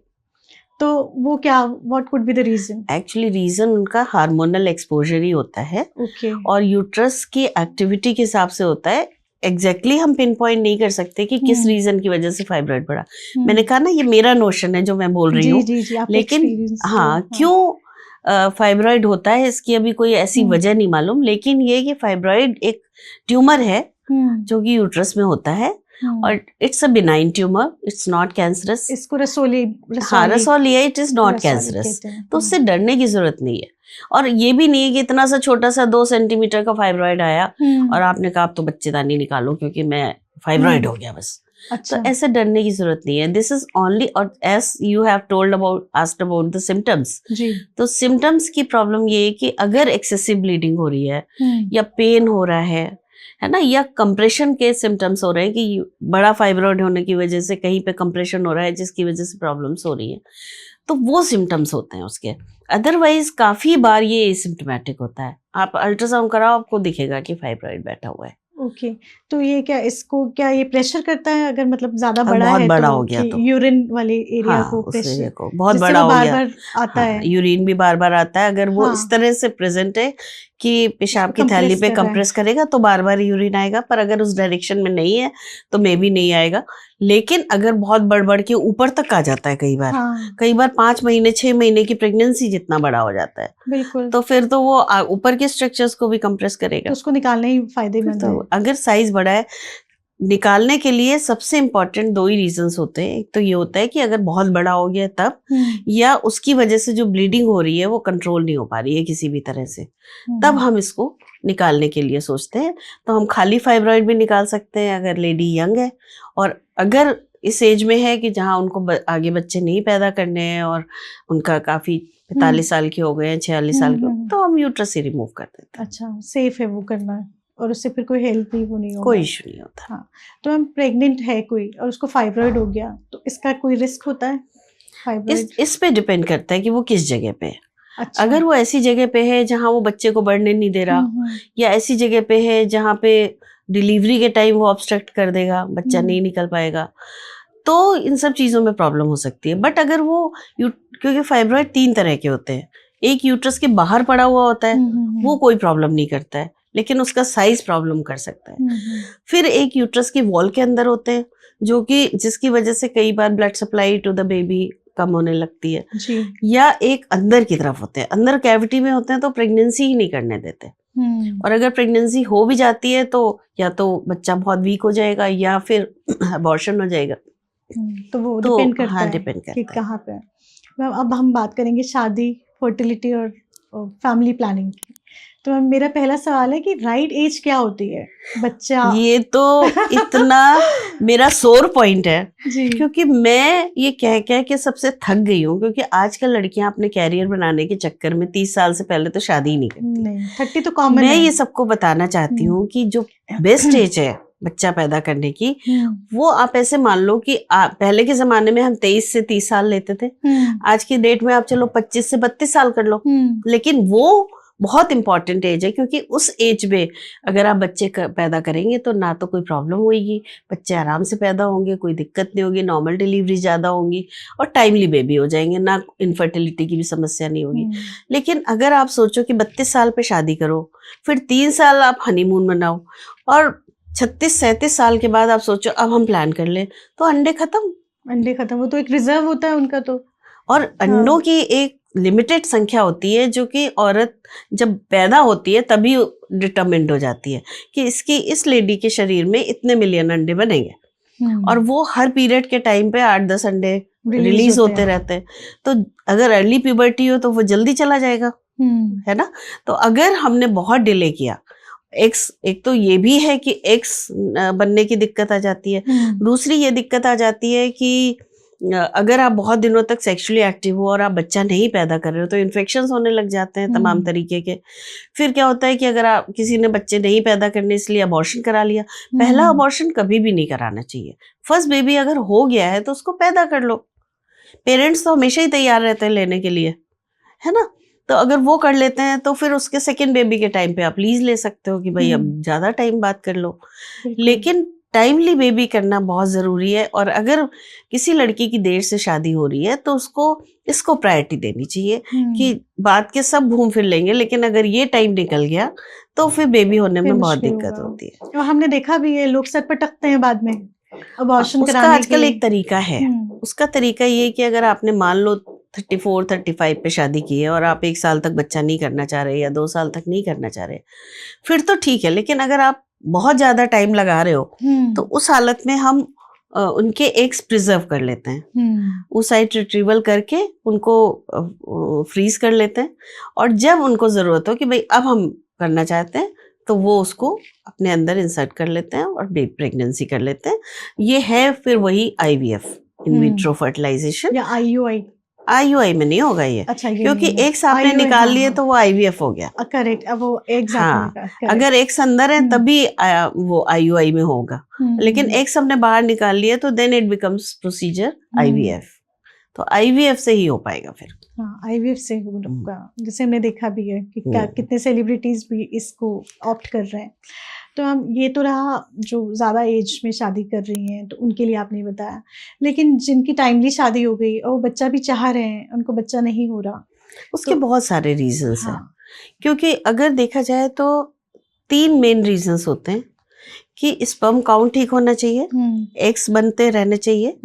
Speaker 1: तो वो क्या, what could be the reason?
Speaker 2: Actually reason उनका हार्मोनल एक्सपोजर ही होता है। और यूट्रस की एक्टिविटी के हिसाब से होता है। एग्जैक्टली हम पिन पॉइंट नहीं कर सकते कि किस रीजन की वजह से फाइब्रॉइड बढ़ा। मैंने कहा ना, ये मेरा नोशन है जो मैं बोल रही हूँ, लेकिन हाँ, क्यों फाइब्रॉइड होता है इसकी अभी कोई ऐसी वजह नहीं मालूम। लेकिन ये कि फाइब्रॉइड एक ट्यूमर है जो कि यूट्रस में होता है, और it's a benign tumour, it's not cancerous.
Speaker 1: इसको रसौली
Speaker 2: है, इट इज नॉट कैंसरस। तो उससे डरने की जरूरत नहीं है। और ये भी नहीं है कि इतना सा छोटा सा 2 सेंटीमीटर का फाइब्रॉइड आया और आपने कहा अब तो बच्चेदानी निकालो क्योंकि मैं फाइब्रॉइड हो गया बस। अच्छा। तो ऐसे डरने की जरूरत नहीं है। दिस इज ओनली, और as you have told about, asked about the symptoms, तो सिम्टम्स की प्रॉब्लम ये है कि अगर एक्सेसिव ब्लीडिंग हो रही है या पेन हो रहा है ना, या कंप्रेशन के सिम्टम्स हो रहे हैं कि बड़ा फाइब्रॉइड होने की वजह से कहीं पे कंप्रेशन हो रहा है जिसकी वजह से प्रॉब्लम्स हो रही है, तो वो सिम्टम्स होते हैं उसके। अदरवाइज काफी बार ये एसिम्प्टोमेटिक होता है। आप अल्ट्रासाउंड कराओ, आपको दिखेगा कि फाइब्रॉइड बैठा हुआ है।
Speaker 1: ओके। तो ये क्या, इसको क्या ये प्रेशर करता है अगर मतलब ज्यादा बड़ा
Speaker 2: बहुत
Speaker 1: है
Speaker 2: बड़ा
Speaker 1: तो,
Speaker 2: हो गया तो
Speaker 1: यूरिन वाले एरिया
Speaker 2: हाँ,
Speaker 1: को
Speaker 2: उस
Speaker 1: प्रेशर
Speaker 2: एरिया को बहुत बड़ा हो गया,
Speaker 1: बार आता है,
Speaker 2: यूरिन भी बार बार आता है। अगर वो इस तरह से प्रेजेंट है कि पेशाब की थैली पे कंप्रेस करेगा तो बार बार यूरिन आएगा, पर अगर उस डायरेक्शन में नहीं है तो मे भी नहीं आएगा। लेकिन अगर बहुत बढ़ के ऊपर तक आ जाता है कई बार 5 महीने 6 महीने की प्रेगनेंसी जितना बड़ा हो जाता है, बिल्कुल, तो फिर तो वो ऊपर के स्ट्रक्चर्स को भी कंप्रेस करेगा,
Speaker 1: तो उसको निकालने ही फायदेमंद है।
Speaker 2: अगर साइज बड़ा है निकालने के लिए सबसे इम्पोर्टेंट 2 ही रीजंस होते हैं। एक तो ये होता है कि अगर बहुत बड़ा हो गया तब, या उसकी वजह से जो ब्लीडिंग हो रही है वो कंट्रोल नहीं हो पा रही है किसी भी तरह से, तब हम इसको निकालने के लिए सोचते हैं। तो हम खाली फाइब्रॉइड भी निकाल सकते हैं अगर लेडी यंग है, और अगर इस एज में है कि जहाँ उनको आगे बच्चे नहीं पैदा करने हैं और उनका काफी 45 साल के हो गए हैं, 46 साल के, तो हम यूट्रस ही रिमूव कर देते हैं।
Speaker 1: अच्छा, सेफ है वो करना, और उससे फिर कोई हेल्थ भी वो नहीं होगा,
Speaker 2: कोई इशू नहीं होता।
Speaker 1: हाँ। तो मैम प्रेग्नेंट है कोई और उसको फाइब्रॉइड हो गया, तो इसका कोई रिस्क होता है फाइब्रॉइड?
Speaker 2: इस पे डिपेंड करता है कि वो किस जगह पे है।
Speaker 1: अच्छा।
Speaker 2: अगर वो ऐसी जगह पे है जहाँ वो बच्चे को बढ़ने नहीं दे रहा, या ऐसी जगह पे है जहाँ पे डिलीवरी के टाइम वो ऑब्स्ट्रक्ट कर देगा, बच्चा नहीं निकल पाएगा, तो इन सब चीजों में प्रॉब्लम हो सकती है। बट अगर वो क्योंकि फाइब्रॉइड 3 तरह के होते हैं, एक यूट्रस के बाहर पड़ा हुआ होता है, वो कोई प्रॉब्लम नहीं करता है, लेकिन उसका साइज प्रॉब्लम कर सकता है। फिर एक यूट्रस की वॉल के अंदर होते हैं, जो कि जिसकी वजह से कई बार blood supply to the baby कम होने लगती है, या एक अंदर की तरफ होते हैं, अंदर कैविटी में होते हैं तो प्रेगनेंसी ही नहीं करने देते। और अगर प्रेगनेंसी हो भी जाती है तो या तो बच्चा बहुत वीक हो जाएगा या फिर अबॉर्शन हो जाएगा।
Speaker 1: तो वो
Speaker 2: तो
Speaker 1: डिपेंड करता
Speaker 2: हाँ,
Speaker 1: है
Speaker 2: डिपेंड
Speaker 1: कि
Speaker 2: करता है।
Speaker 1: कहाँ पे। मैम अब हम बात करेंगे शादी, फर्टिलिटी और फैमिली प्लानिंग की। तो मैम मेरा पहला सवाल है कि राइट एज क्या होती है बच्चा?
Speaker 2: ये तो इतना मेरा सोर पॉइंट है,
Speaker 1: जी।
Speaker 2: क्योंकि मैं ये कह कह के सबसे थक गई हूँ, क्योंकि आजकल लड़कियां अपने कैरियर बनाने के चक्कर में 30 साल से पहले तो शादी ही नहीं करती।
Speaker 1: नहीं, 30 तो कॉमन
Speaker 2: मैं
Speaker 1: है।
Speaker 2: ये सबको बताना चाहती हूँ कि जो बेस्ट एज है बच्चा पैदा करने की, वो आप ऐसे मान लो कि पहले के जमाने में हम 23 से 30 साल लेते थे, आज की डेट में आप चलो 25 से 32 साल कर लो, लेकिन वो बहुत इंपॉर्टेंट एज है, क्योंकि उस एज में अगर आप बच्चे पैदा करेंगे तो ना तो कोई प्रॉब्लम होगी, बच्चे आराम से पैदा होंगे, कोई दिक्कत नहीं होगी, नॉर्मल डिलीवरी ज्यादा होंगी और टाइमली बेबी हो जाएंगे, ना इनफर्टिलिटी की भी समस्या नहीं होगी। लेकिन अगर आप सोचो कि 32 साल पे शादी करो, फिर 3 साल आप हनीमून मनाओ और 36-37 साल के बाद आप सोचो अब हम प्लान कर लें, तो अंडे खत्म।
Speaker 1: वो तो एक रिजर्व होता है उनका तो।
Speaker 2: और अंडों की एक लिमिटेड संख्या होती है जो कि औरत जब पैदा होती है तभी डिटरमिन्ड हो जाती है कि इस लेडी के शरीर में इतने मिलियन अंडे बनेंगे, और वो हर पीरियड के टाइम पे 8-10 अंडे रिलीज होते रहते हैं। तो अगर अर्ली प्यूबर्टी हो तो वो जल्दी चला जाएगा, है ना। तो अगर हमने बहुत डिले किया, एक तो ये भी है कि एक्स बनने की दिक्कत आ जाती है, दूसरी ये दिक्कत आ जाती है कि अगर आप बहुत दिनों तक सेक्सुअली एक्टिव हो और आप बच्चा नहीं पैदा कर रहे हो तो इन्फेक्शंस होने लग जाते हैं तमाम तरीके के। फिर क्या होता है कि अगर आप किसी ने बच्चे नहीं पैदा करने इसलिए अबॉर्शन करा लिया, पहला अबॉर्शन कभी भी नहीं कराना चाहिए। फर्स्ट बेबी अगर हो गया है तो उसको पैदा कर लो, पेरेंट्स तो हमेशा ही तैयार रहते हैं लेने के लिए, है ना। तो अगर वो कर लेते हैं तो फिर उसके सेकेंड बेबी के टाइम पे आप लीज ले सकते हो कि भाई अब ज्यादा टाइम बात कर लो, लेकिन टाइमली बेबी करना बहुत जरूरी है। और अगर किसी लड़की की देर से शादी हो रही है तो उसको इसको प्रायोरिटी देनी चाहिए कि बात के सब घूम फिर लेंगे, लेकिन अगर ये टाइम निकल गया तो फिर बेबी होने में बहुत दिक्कत होती है।
Speaker 1: और हमने देखा भी है लोग सर पटकते हैं बाद में अबॉर्शन
Speaker 2: कराने के। आजकल एक तरीका है, उसका तरीका ये कि अगर आपने मान लो 34-35 पे शादी की है और आप 1 साल तक बच्चा नहीं करना चाह रहे या 2 साल तक नहीं करना चाह रहे, फिर तो ठीक है। लेकिन अगर आप बहुत ज्यादा टाइम लगा रहे हो तो उस हालत में हम उनके एग्स प्रिजर्व कर लेते हैं, oocyte रिट्रीवल करके उनको फ्रीज कर लेते हैं, और जब उनको जरूरत हो कि भाई अब हम करना चाहते हैं तो वो उसको अपने अंदर इंसर्ट कर लेते हैं और प्रेगनेंसी कर लेते हैं। ये है फिर वही IVF, इन विट्रो फर्टिलाइजेशन, या IUI में नहीं होगा ये। अच्छा, क्योंकि एग्स आपने निकाल लिए तो वो IVF हो गया।
Speaker 1: करेक्ट, अब वो एग्स
Speaker 2: हाँ, अगर एग्स अंदर है तभी वो IUI में होगा, लेकिन एग्स हमने बाहर निकाल लिए तो then it becomes procedure IVF। तो IVF से ही हो पाएगा फिर।
Speaker 1: हाँ, IVF से होगा, जैसे हमने देखा भी है कि कितने सेलिब्रिटीज भी इसको ऑप्ट कर रहे हैं। तो हम ये तो रहा जो ज़्यादा एज में शादी कर रही हैं तो उनके लिए आपने बताया, लेकिन जिनकी टाइमली शादी हो गई और वो बच्चा भी चाह रहे हैं, उनको बच्चा नहीं हो रहा,
Speaker 2: उसके बहुत सारे रीजंस हैं। क्योंकि अगर देखा जाए तो 3 मेन रीजंस होते हैं कि स्पर्म काउंट ठीक होना चाहिए, एग्स बनते रहने चाहिए,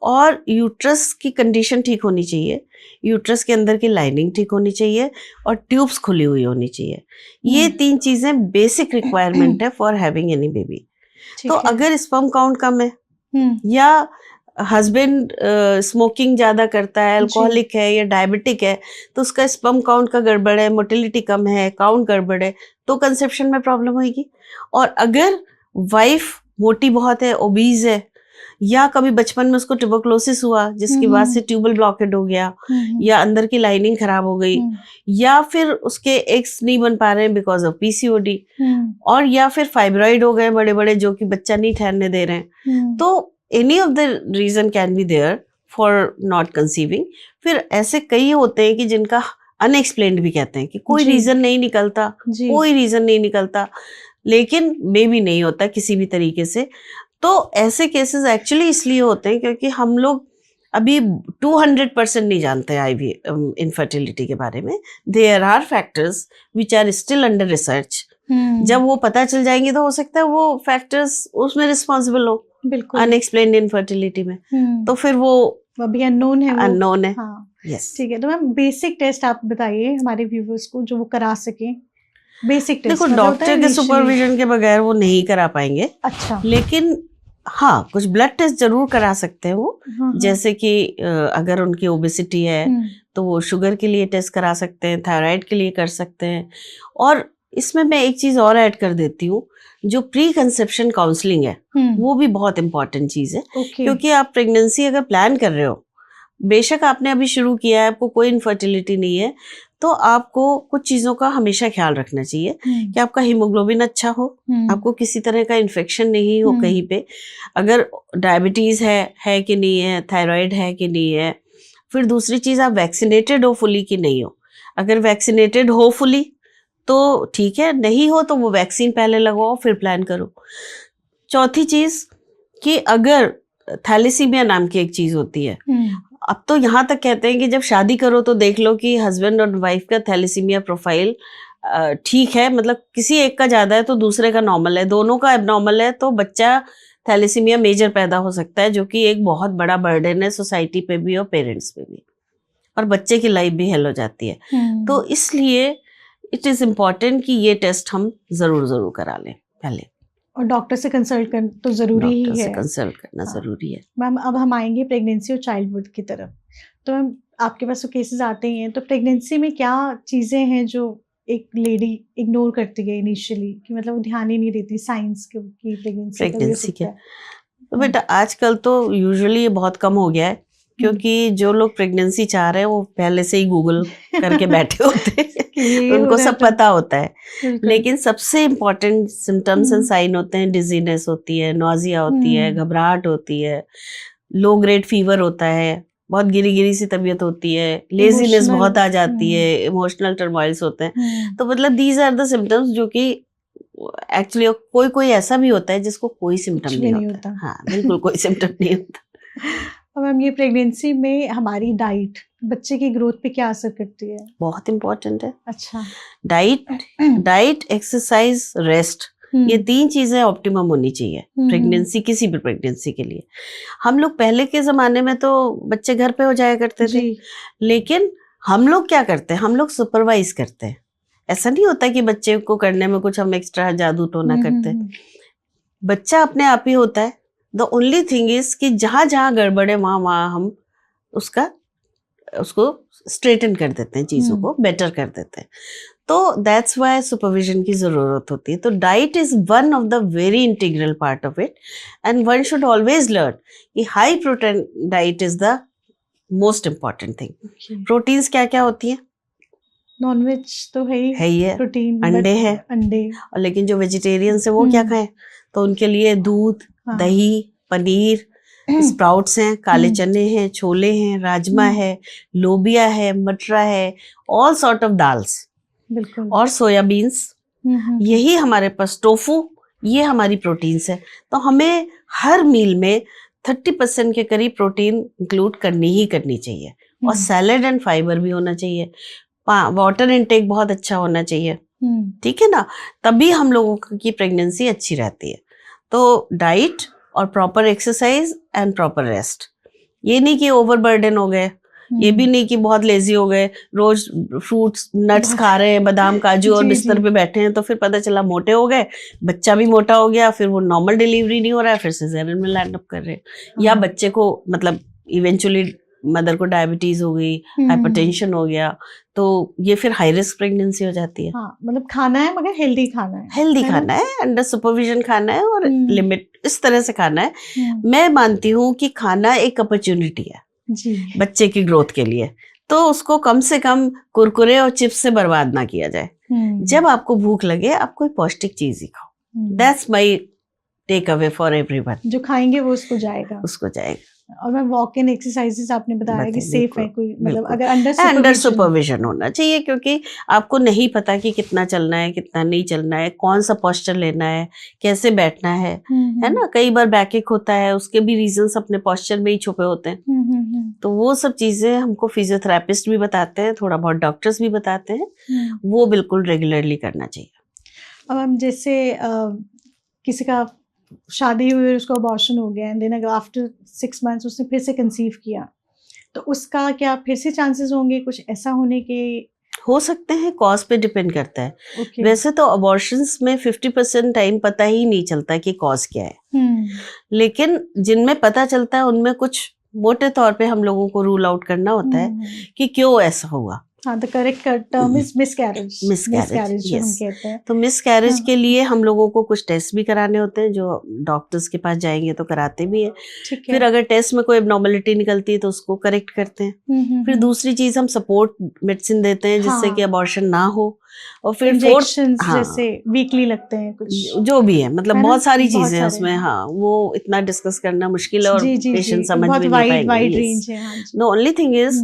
Speaker 2: और यूट्रस की कंडीशन ठीक होनी चाहिए, यूट्रस के अंदर की लाइनिंग ठीक होनी चाहिए, और ट्यूब्स खुली हुई होनी चाहिए। ये 3 चीजें बेसिक रिक्वायरमेंट है फॉर हैविंग एनी बेबी। तो अगर स्पर्म काउंट कम है या हस्बैंड स्मोकिंग ज्यादा करता है, अल्कोहलिक है या डायबिटिक है, तो उसका स्पर्म काउंट का गड़बड़ है, मोटिलिटी कम है, काउंट गड़बड़ है, तो कंसेप्शन में प्रॉब्लम होगी। और अगर वाइफ मोटी बहुत है, ओबीज है, या कभी बचपन में उसको ट्यूबरक्लोसिस हुआ जिसकी बाद से ट्यूबल ब्लॉकेड हो गया, या अंदर की लाइनिंग खराब हो गई, या फिर उसके एग्स नहीं बन पा रहे हैं बिकॉज ऑफ PCOD, और या फिर फाइब्रॉइड हो गए बड़े बड़े जो कि बच्चा नहीं ठहरने दे रहे हैं, तो any of the reason can be there for not conceiving. फिर ऐसे कई होते हैं कि जिनका अनएक्सप्लेन्ड भी कहते हैं कि कोई रीजन नहीं निकलता, कोई रीजन नहीं निकलता, लेकिन बेबी नहीं होता किसी भी तरीके से। तो ऐसे केसेस एक्चुअली इसलिए होते हैं क्योंकि हम लोग अभी 200% नहीं जानते IVF इनफर्टिलिटी के बारे में। There are factors which are still under research. जब वो पता चल जाएंगे तो हो सकता है वो फैक्टर्स उसमें रिस्पॉन्सिबल हो, बिल्कुल अनएक्सप्लेन्ड इनफर्टिलिटी में, तो फिर वो
Speaker 1: अभी अननोन है,
Speaker 2: अननोन है।
Speaker 1: हाँ, yes. ठीक है। तो मैम बेसिक टेस्ट आप बताइए हमारे व्यूवर्स को जो वो करा सके। बेसिक टेस्ट
Speaker 2: देखो
Speaker 1: मतलब होता है
Speaker 2: डॉक्टर के
Speaker 1: initially?
Speaker 2: सुपरविजन के बगैर वो नहीं करा पाएंगे,
Speaker 1: अच्छा।
Speaker 2: लेकिन हाँ कुछ ब्लड टेस्ट जरूर करा सकते हैं वो।
Speaker 1: हाँ,
Speaker 2: जैसे कि अगर उनकी ओबेसिटी है तो वो शुगर के लिए टेस्ट करा सकते हैं, थायराइड के लिए कर सकते हैं। और इसमें मैं एक चीज और ऐड कर देती हूँ, जो प्री कंसेप्शन काउंसलिंग है वो भी बहुत इंपॉर्टेंट चीज है।
Speaker 1: ओके।
Speaker 2: क्योंकि आप प्रेगनेंसी अगर प्लान कर रहे हो, बेशक आपने अभी शुरू किया है, आपको कोई इनफर्टिलिटी नहीं है, तो आपको कुछ चीजों का हमेशा ख्याल रखना चाहिए कि आपका हीमोग्लोबिन अच्छा हो, आपको किसी तरह का इन्फेक्शन नहीं हो कहीं पे, अगर डायबिटीज है कि नहीं है, थायराइड है कि नहीं है। फिर दूसरी चीज, आप वैक्सीनेटेड हो फुली कि नहीं हो। अगर वैक्सीनेटेड हो फुली तो ठीक है, नहीं हो तो वो वैक्सीन पहले लगवाओ फिर प्लान करो। चौथी चीज कि अगर थैलेसीमिया नाम की एक चीज होती है, अब तो यहाँ तक कहते हैं कि जब शादी करो तो देख लो कि हस्बैंड और वाइफ का थैलेसीमिया प्रोफाइल ठीक है, मतलब किसी एक का ज्यादा है तो दूसरे का नॉर्मल है, दोनों का एबनॉर्मल है तो बच्चा थैलेसीमिया मेजर पैदा हो सकता है, जो कि एक बहुत बड़ा बर्डन है सोसाइटी पे भी और पेरेंट्स पे भी, और बच्चे की लाइफ भी हेल हो जाती है। तो इसलिए इट इज इम्पॉर्टेंट कि ये टेस्ट हम जरूर करा लें पहले,
Speaker 1: और डॉक्टर से कंसल्ट कर तो जरूरी ही
Speaker 2: डॉक्टर से
Speaker 1: है।
Speaker 2: कंसल्ट करना
Speaker 1: हाँ।
Speaker 2: जरूरी है।
Speaker 1: मैम अब हम आएंगे प्रेगनेंसी और चाइल्डहुड की तरफ। तो मैम आपके पास तो केसेस आते ही हैं, तो प्रेगनेंसी में क्या चीजें हैं जो एक लेडी इग्नोर करती है इनिशियली, कि मतलब वो ध्यान ही नहीं देती साइंस की
Speaker 2: प्रेगनेंसी के? तो बेटा आजकल तो यूजुअली ये बहुत कम हो गया है, क्योंकि जो लोग प्रेगनेंसी चाह रहे हैं वो पहले से ही गूगल करके बैठे होते हैं उनको सब पता होता है। लेकिन सबसे इम्पोर्टेंट सिम्टम्स एंड साइन होते हैं, डिजीनेस होती है, नॉजिया होती है, घबराहट होती है, लो ग्रेड फीवर होता है, बहुत गिरी सी तबीयत होती है, लेजीनेस बहुत आ जाती है, इमोशनल टर्मोइल्स होते हैं। तो मतलब दीज आर द सिम्टम्स जो कि एक्चुअली कोई ऐसा भी होता है जिसको कोई सिम्टम नहीं होता। हाँ बिल्कुल कोई सिम्टम नहीं होता।
Speaker 1: और मैम ये प्रेगनेंसी में हमारी डाइट बच्चे की ग्रोथ पे क्या असर करती है?
Speaker 2: बहुत इम्पोर्टेंट है।
Speaker 1: अच्छा।
Speaker 2: डाइट, एक्सरसाइज, रेस्ट, ये 3 चीजें ऑप्टिमम होनी चाहिए प्रेगनेंसी, किसी भी प्रेगनेंसी के लिए। हम लोग पहले के जमाने में तो बच्चे घर पे हो जाया करते थे, लेकिन हम लोग क्या करते हैं, हम लोग सुपरवाइज करते हैं। ऐसा नहीं होता कि बच्चे को करने में कुछ हम एक्स्ट्रा जादू टोना करते हैं। बच्चा अपने आप ही होता है। द ओनली थिंग इज कि जहां जहां गड़बड़ है वहां हम उसको स्ट्रेटन कर देते हैं, चीजों को बेटर कर देते हैं। तो दैट्स वाई सुपरविजन की जरूरत होती है। तो diet is one of the very integral part of it, and one should always learn कि high protein diet is the most important thing. Proteins क्या क्या होती है?
Speaker 1: नॉनवेज तो है ही है, प्रोटीन
Speaker 2: अंडे है, और लेकिन जो वेजिटेरियंस है वो क्या खाएं? तो उनके लिए दूध, दही, पनीर, स्प्राउट्स हैं, काले चने हैं, छोले हैं, राजमा है, लोबिया है, मटरा है, ऑल सॉर्ट ऑफ दाल्स,
Speaker 1: बिल्कुल,
Speaker 2: और सोयाबीन्स, यही हमारे पास टोफू, ये हमारी प्रोटीन्स है। तो हमें हर मील में 30% के करीब प्रोटीन इंक्लूड करनी ही करनी चाहिए, और सैलेड एंड फाइबर भी होना चाहिए, वाटर इनटेक बहुत अच्छा होना चाहिए, ठीक है ना, तभी हम लोगों की प्रेगनेंसी अच्छी रहती है। तो डाइट और proper exercise and proper rest, ये नहीं कि ओवरबर्डन हो गए, ये भी नहीं कि बहुत लेजी हो गए, रोज फ्रूट्स नट्स खा रहे हैं, बादाम काजू, और बिस्तर पे बैठे हैं, तो फिर पता चला मोटे हो गए, बच्चा भी मोटा हो गया, फिर वो नॉर्मल डिलीवरी नहीं हो रहा है, फिर सिजेरियन में लैंड अप कर रहे हैं, या बच्चे को मतलब इवेंचुअली मदर को डायबिटीज हो गई, हाइपरटेंशन हो गया, तो ये फिर हाई रिस्क प्रेगनेंसी हो जाती है।
Speaker 1: हाँ, मतलब खाना है मगर हेल्दी खाना है,
Speaker 2: हेल्दी खाना है, अंडर सुपरविजन खाना है, और लिमिट इस तरह से खाना है। मैं मानती हूँ कि खाना एक अपॉर्चुनिटी है जी, बच्चे की ग्रोथ के लिए, तो उसको कम से कम कुरकुरे और चिप्स से बर्बाद ना किया जाए। जब आपको भूख लगे आप कोई पौष्टिक चीज ही खाओ। That's my takeaway for everyone.
Speaker 1: जो खाएंगे वो उसको जाएगा। और मैं वॉक इन एक्सरसाइजेस आपने बताया कि सेफ है, कोई मतलब अगर अंडर
Speaker 2: सुपरविजन होना चाहिए, क्योंकि आपको नहीं पता कि कितना चलना है, कितना नहीं चलना है, कौन सा पोस्चर लेना है, कैसे बैठना है ना। कई बार बैकएक होता है, उसके भी रीजंस अपने पोस्चर में ही छुपे होते हैं। तो वो सब चीजें हमको फिजियोथेरेपिस्ट भी बताते हैं, थोड़ा बहुत डॉक्टर्स भी बताते हैं, वो बिल्कुल रेगुलरली करना चाहिए।
Speaker 1: अब हम जैसे किसी का शादी हुई और उसका अबॉर्शन हो गया, एंड देन अगर आफ्टर 6 months उसने फिर से कंसीव किया, तो उसका क्या फिर से चांसेस होंगे कुछ ऐसा होने के?
Speaker 2: हो सकते हैं, कॉज पे डिपेंड करता है।
Speaker 1: ओके।
Speaker 2: वैसे तो अबॉर्शंस में 50% टाइम पता ही नहीं चलता कि कॉज क्या है, लेकिन जिनमें पता चलता है उनमें कुछ मोटे तौर पे हम लोगों को रूल आउट करना होता है कि क्यों ऐसा हुआ।
Speaker 1: हाँ, the correct term is miscarriage.
Speaker 2: Miscarriage,
Speaker 1: जो हम
Speaker 2: यस।
Speaker 1: कहते हैं।
Speaker 2: तो मिसकैरेज
Speaker 1: हाँ।
Speaker 2: के लिए हम लोगों को कुछ टेस्ट भी कराने होते हैं, जो डॉक्टर्स के पास जाएंगे तो कराते भी है।
Speaker 1: ठीक है।
Speaker 2: फिर अगर टेस्ट में कोई एबनॉर्मलिटी निकलती है तो उसको करेक्ट करते हैं। फिर दूसरी चीज हम सपोर्ट मेडिसिन देते हैं जिससे कि अबॉर्शन ना हो। और फिर फोर्थ,
Speaker 1: इंजेक्शंस
Speaker 2: हाँ,
Speaker 1: जैसे वीकली लगते हैं कुछ,
Speaker 2: जो भी है, मतलब
Speaker 1: है ना?
Speaker 2: बहुत सारी
Speaker 1: बहुत
Speaker 2: चीजें हैं
Speaker 1: सारे।
Speaker 2: उसमें। हाँ, वो इतना डिस्कस करना मुश्किल है और
Speaker 1: जी जी जी,
Speaker 2: पेशेंट समझ
Speaker 1: बहुत
Speaker 2: भी नहीं
Speaker 1: वाइड
Speaker 2: पाएंगे।
Speaker 1: रेंज है। हाँ जी।
Speaker 2: द ओनली थिंग इज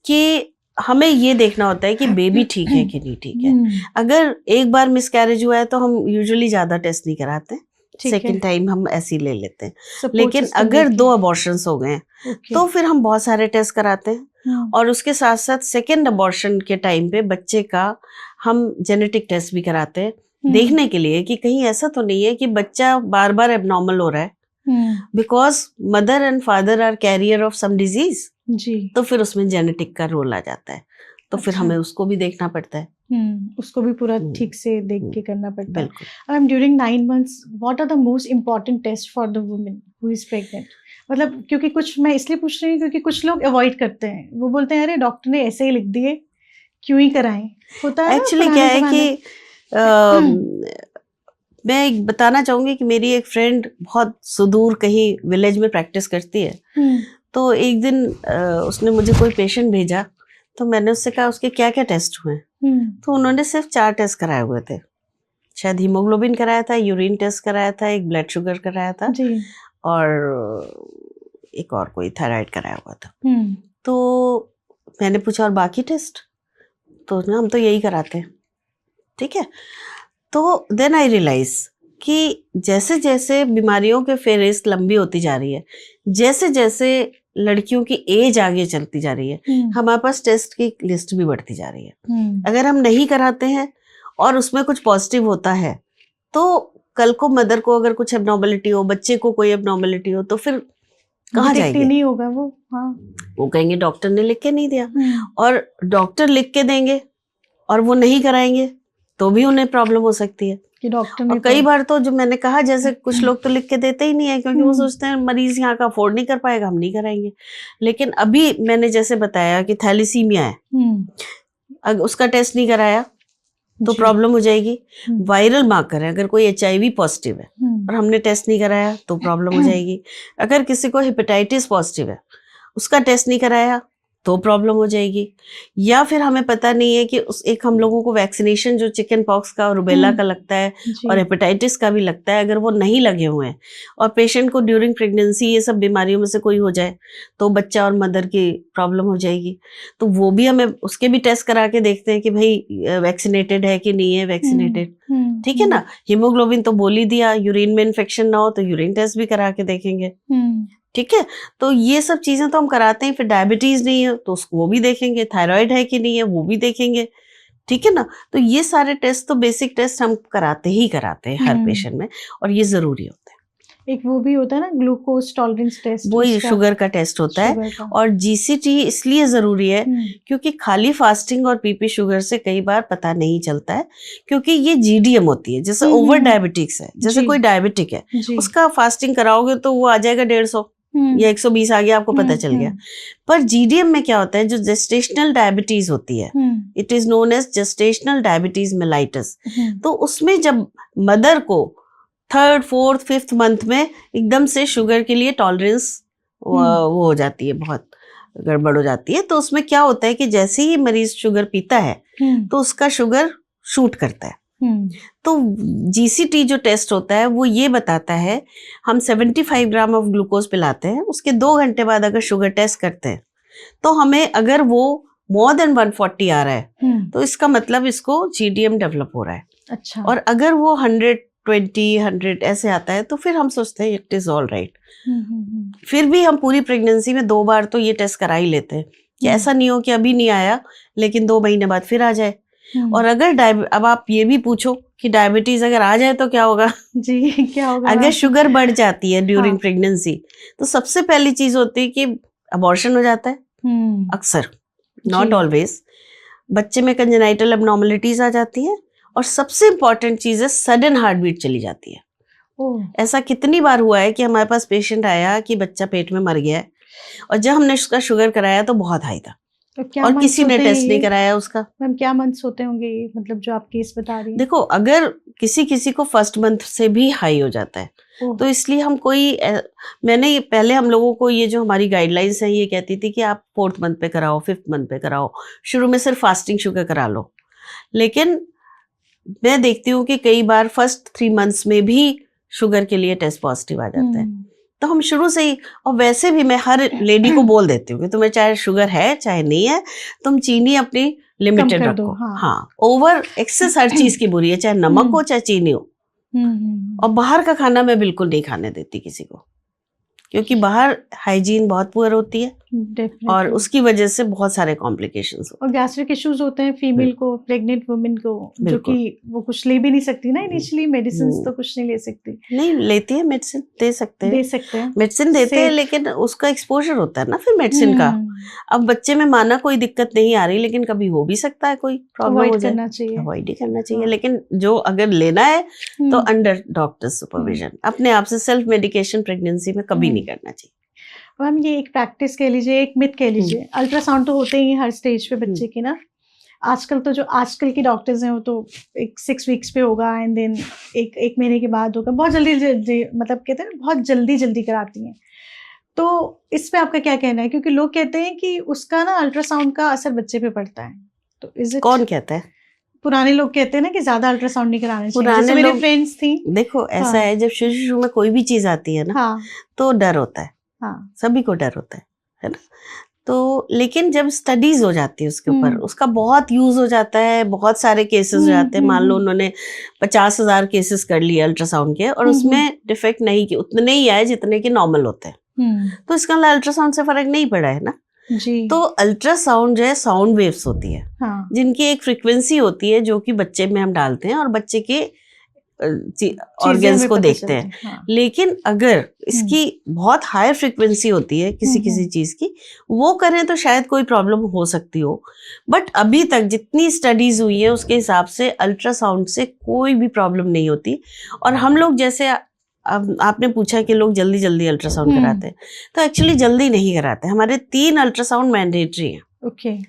Speaker 2: कि हमें ये देखना होता है कि बेबी ठीक है कि नहीं ठीक है। अगर एक बार मिसकैरेज हुआ है तो हम यूजुअली ज्यादा टेस्ट नहीं कराते, सेकेंड टाइम हम ऐसे ही ले लेते हैं। लेकिन अगर 2 अबॉर्शंस हो गए तो फिर हम बहुत सारे टेस्ट कराते हैं। और उसके साथ साथ सेकेंड अबॉर्शन के टाइम पे बच्चे का हम जेनेटिक टेस्ट भी कराते हैं, देखने के लिए कि कहीं ऐसा तो नहीं है कि बच्चा बार बार एबनॉर्मल हो रहा है, because mother and father are carrier of some disease.
Speaker 1: जी।
Speaker 2: तो फिर उसमें जेनेटिक का रोल आ जाता है, तो फिर हमें उसको भी देखना पड़ता है।
Speaker 1: उसको भी पूरा ठीक से देख के करना पड़ता है।
Speaker 2: बिल्कुल।
Speaker 1: Ma'am, during 9 months what are the most important test for the woman who is pregnant? मतलब क्योंकि कुछ, मैं इसलिए पूछ रही हूँ क्योंकि कुछ लोग अवॉइड करते हैं, वो बोलते हैं अरे डॉक्टर ने ऐसे ही लिख दिए, क्यों ही कराएं। होता है
Speaker 2: एक्चुअली क्या है कि मैं एक बताना चाहूंगी कि मेरी एक फ्रेंड बहुत सुदूर कहीं विलेज में प्रैक्टिस करती है। तो एक दिन उसने मुझे कोई पेशेंट भेजा, तो मैंने उससे कहा उसके क्या क्या टेस्ट हुए। तो उन्होंने सिर्फ 4 टेस्ट कराए हुए थे। शायद हीमोग्लोबिन कराया था, यूरिन टेस्ट कराया था, एक ब्लड शुगर कराया था जी। और एक और कोई थायराइड कराया हुआ था। तो मैंने पूछा और बाकी टेस्ट? तो ना हम तो यही कराते हैं। ठीक है। तो देन आई रियलाइज कि जैसे जैसे बीमारियों के फेहरिस्त लंबी होती जा रही है, जैसे जैसे लड़कियों की एज आगे चलती जा रही है, हमारे पास टेस्ट की लिस्ट भी बढ़ती जा रही है। अगर हम नहीं कराते हैं और उसमें कुछ पॉजिटिव होता है, तो कल को मदर को अगर कुछ एबनॉर्मलिटी हो, बच्चे को कोई एबनॉर्मलिटी हो, तो फिर कहाँ जाएंगे?
Speaker 1: नहीं होगा वो। हाँ,
Speaker 2: वो कहेंगे डॉक्टर ने लिख के नहीं दिया। और डॉक्टर लिख के देंगे और वो नहीं कराएंगे तो भी उन्हें प्रॉब्लम हो सकती है
Speaker 1: कि डॉक्टर ने।
Speaker 2: और कई बार तो जो मैंने कहा, जैसे कुछ लोग तो लिख के देते ही नहीं है, क्योंकि वो सोचते हैं मरीज यहाँ का अफोर्ड नहीं कर पाएगा, हम नहीं कराएंगे। लेकिन अभी मैंने जैसे बताया कि थैलीसीमिया है, अगर उसका टेस्ट नहीं कराया तो प्रॉब्लम हो जाएगी। वायरल मार्कर है, अगर कोई HIV पॉजिटिव है और हमने टेस्ट नहीं कराया तो प्रॉब्लम हो जाएगी। अगर किसी को हेपेटाइटिस पॉजिटिव है, उसका टेस्ट नहीं कराया तो प्रॉब्लम हो जाएगी। या फिर हमें पता नहीं है कि उस एक हम लोगों को वैक्सीनेशन जो चिकन पॉक्स का और रुबेला का लगता है और हेपेटाइटिस का भी लगता है, अगर वो नहीं लगे हुए हैं और पेशेंट को ड्यूरिंग प्रेगनेंसी ये सब बीमारियों में से कोई हो जाए तो बच्चा और मदर की प्रॉब्लम हो जाएगी। तो वो भी हमें उसके भी टेस्ट करा के देखते हैं कि भाई वैक्सीनेटेड है कि नहीं है वैक्सीनेटेड। ठीक है ना। हीमोग्लोबिन तो बोल ही दिया, यूरिन में इन्फेक्शन ना हो तो यूरिन टेस्ट भी करा के देखेंगे। ठीक है। तो ये सब चीजें तो हम कराते हैं। फिर डायबिटीज नहीं है तो उसको वो भी देखेंगे, थायराइड है कि नहीं है वो भी देखेंगे। ठीक है ना। तो ये सारे टेस्ट तो बेसिक टेस्ट हम कराते हैं हर पेशेंट में, और ये जरूरी होता है।
Speaker 1: एक वो भी होता है ना, ग्लूकोज टॉलरेंस टेस्ट,
Speaker 2: वही शुगर का टेस्ट होता है। और GCT इसलिए जरूरी है क्योंकि खाली फास्टिंग और BP शुगर से कई बार पता नहीं चलता है, क्योंकि ये GDM होती है। जैसे ओवर डायबिटिक्स है, जैसे कोई डायबिटिक है, उसका फास्टिंग कराओगे तो वो आ जाएगा 150 या 120 आ गया, आपको पता चल गया। पर GDM में क्या होता है, जो जेस्टेशनल डायबिटीज होती है, it is known as gestational diabetes mellitus. तो उसमें जब मदर को 3rd, 4th, 5th मंथ में एकदम से शुगर के लिए टॉलरेंस वो हो जाती है, बहुत गड़बड़ हो जाती है। तो उसमें क्या होता है कि जैसे ही मरीज शुगर पीता है तो उसका शुगर शूट करता है। तो GCT जो टेस्ट होता है वो ये बताता है, हम 75 ग्राम ऑफ ग्लूकोज पिलाते हैं, उसके 2 घंटे बाद अगर शुगर टेस्ट करते हैं तो हमें अगर वो मोर देन 140 आ रहा है तो इसका मतलब इसको GDM डेवलप हो रहा है।
Speaker 1: अच्छा। और
Speaker 2: अगर वो 120, 100 ऐसे आता है तो फिर हम सोचते हैं इट इज ऑल राइट। फिर भी हम पूरी प्रेगनेंसी में 2 बार तो ये टेस्ट करा ही लेते हैं कि ऐसा नहीं हो कि अभी नहीं आया लेकिन 2 महीने बाद फिर आ जाए। और अगर अब आप ये भी पूछो कि डायबिटीज अगर आ जाए तो क्या होगा
Speaker 1: जी, क्या होगा?
Speaker 2: अगर शुगर बढ़ जाती है ड्यूरिंग प्रेगनेंसी तो सबसे पहली चीज होती है कि अबॉर्शन हो जाता है, अक्सर, नॉट ऑलवेज, बच्चे में कंजेनाइटल एबनॉर्मलिटीज आ जाती हैं, और सबसे इम्पॉर्टेंट चीज है सडन हार्ट बीट चली जाती है। ऐसा कितनी बार हुआ है कि हमारे पास पेशेंट आया कि बच्चा पेट में मर गया है, और जब हमने उसका शुगर कराया तो बहुत हाई था,
Speaker 1: तो क्या
Speaker 2: और किसी ने टेस्ट नहीं कराया उसका।
Speaker 1: मैम क्या मंथ्स होते होंगे ये, मतलब जो आप केस बता रही हैं?
Speaker 2: देखो, अगर किसी को फर्स्ट मंथ से भी हाई हो जाता है, तो इसलिए हम मैंने पहले हम लोगों को ये जो हमारी गाइडलाइंस है ये कहती थी कि आप 4th मंथ पे कराओ, 5th मंथ पे कराओ, शुरू में सिर्फ फास्टिंग शुगर करा लो। लेकिन मैं देखती हूँ कि कई बार फर्स्ट 3 मंथ्स में भी शुगर के लिए टेस्ट पॉजिटिव आ जाता है, तो हम शुरू से ही, और वैसे भी मैं हर लेडी को बोल देती हूँ कि तुम्हें चाहे शुगर है चाहे नहीं है, तुम चीनी अपनी लिमिटेड रखो। हाँ, ओवर एक्सेस हर चीज की बुरी है, चाहे नमक हो चाहे चीनी हो। और बाहर का खाना मैं बिल्कुल नहीं खाने देती किसी को, क्योंकि बाहर हाइजीन बहुत पुअर होती है, और उसकी वजह से बहुत सारे कॉम्प्लिकेशंस होते हैं।
Speaker 1: और गैस्ट्रिक इश्यूज होते हैं फीमेल को, प्रेग्नेंट वुमेन को, जो कि वो कुछ ले भी नहीं सकती ना इनिशियली, मेडिसिन तो कुछ नहीं ले सकती।
Speaker 2: नहीं लेती है, मेडिसिन दे सकते हैं, मेडिसिन देते हैं, लेकिन उसका एक्सपोजर होता है ना फिर मेडिसिन का। अब बच्चे में माना कोई दिक्कत नहीं आ रही, लेकिन कभी हो भी सकता है कोई प्रॉब्लम हो जाए, अवॉइड ही करना चाहिए। लेकिन जो अगर लेना है तो अंडर डॉक्टर सुपरविजन, अपने आप से सेल्फ मेडिकेशन प्रेगनेंसी में कभी नहीं करना चाहिए।
Speaker 1: मैम ये एक प्रैक्टिस कह लीजिए, एक मिथ कह लीजिए, अल्ट्रासाउंड तो होते ही हर स्टेज पे बच्चे की ना। आजकल तो जो आजकल की डॉक्टर्स हैं वो तो एक 6 वीक्स पे होगा, एंड देन एक महीने के बाद होगा, बहुत जल्दी मतलब कहते हैं बहुत जल्दी कराती हैं। तो इस पे आपका क्या कहना है? क्योंकि लोग कहते हैं कि उसका ना अल्ट्रासाउंड का असर बच्चे पे पड़ता है, तो इज इट?
Speaker 2: कौन कहता है?
Speaker 1: पुराने लोग कहते हैं ना कि ज्यादा अल्ट्रासाउंड नहीं कराने चाहिए, जैसे मेरी फ्रेंड्स थी।
Speaker 2: देखो ऐसा है, जब शुरू में कोई भी चीज आती है ना, तो डर होता है, सभी को डर होता है ना। तो लेकिन जब स्टडीज हो जाती है उसके ऊपर, उसका बहुत यूज हो जाता है, बहुत सारे केसेस हो जाते हैं। मान लो उन्होंने 50,000 केसेस कर लिए अल्ट्रासाउंड के, और उसमें डिफेक्ट नहीं कि उतने ही आए जितने के नॉर्मल होते हैं, तो इसका अल्ट्रासाउंड से फर्क नहीं पड़ा है ना जी। तो अल्ट्रासाउंड जो है साउंड वेव्स होती है, जिनकी एक फ्रीक्वेंसी होती है जो कि बच्चे में हम डालते हैं और बच्चे के ऑर्गन्स को देखते हैं। लेकिन अगर इसकी बहुत हायर फ्रीक्वेंसी होती है किसी चीज की, वो करें तो शायद कोई प्रॉब्लम हो सकती हो। बट अभी तक जितनी स्टडीज हुई है उसके हिसाब से अल्ट्रासाउंड से कोई भी प्रॉब्लम नहीं होती। और हम लोग जैसे अब आपने पूछा कि लोग जल्दी जल्दी अल्ट्रासाउंड कराते हैं, तो एक्चुअली जल्दी नहीं कराते। हमारे 3 अल्ट्रासाउंड मैंडेटरी हैं।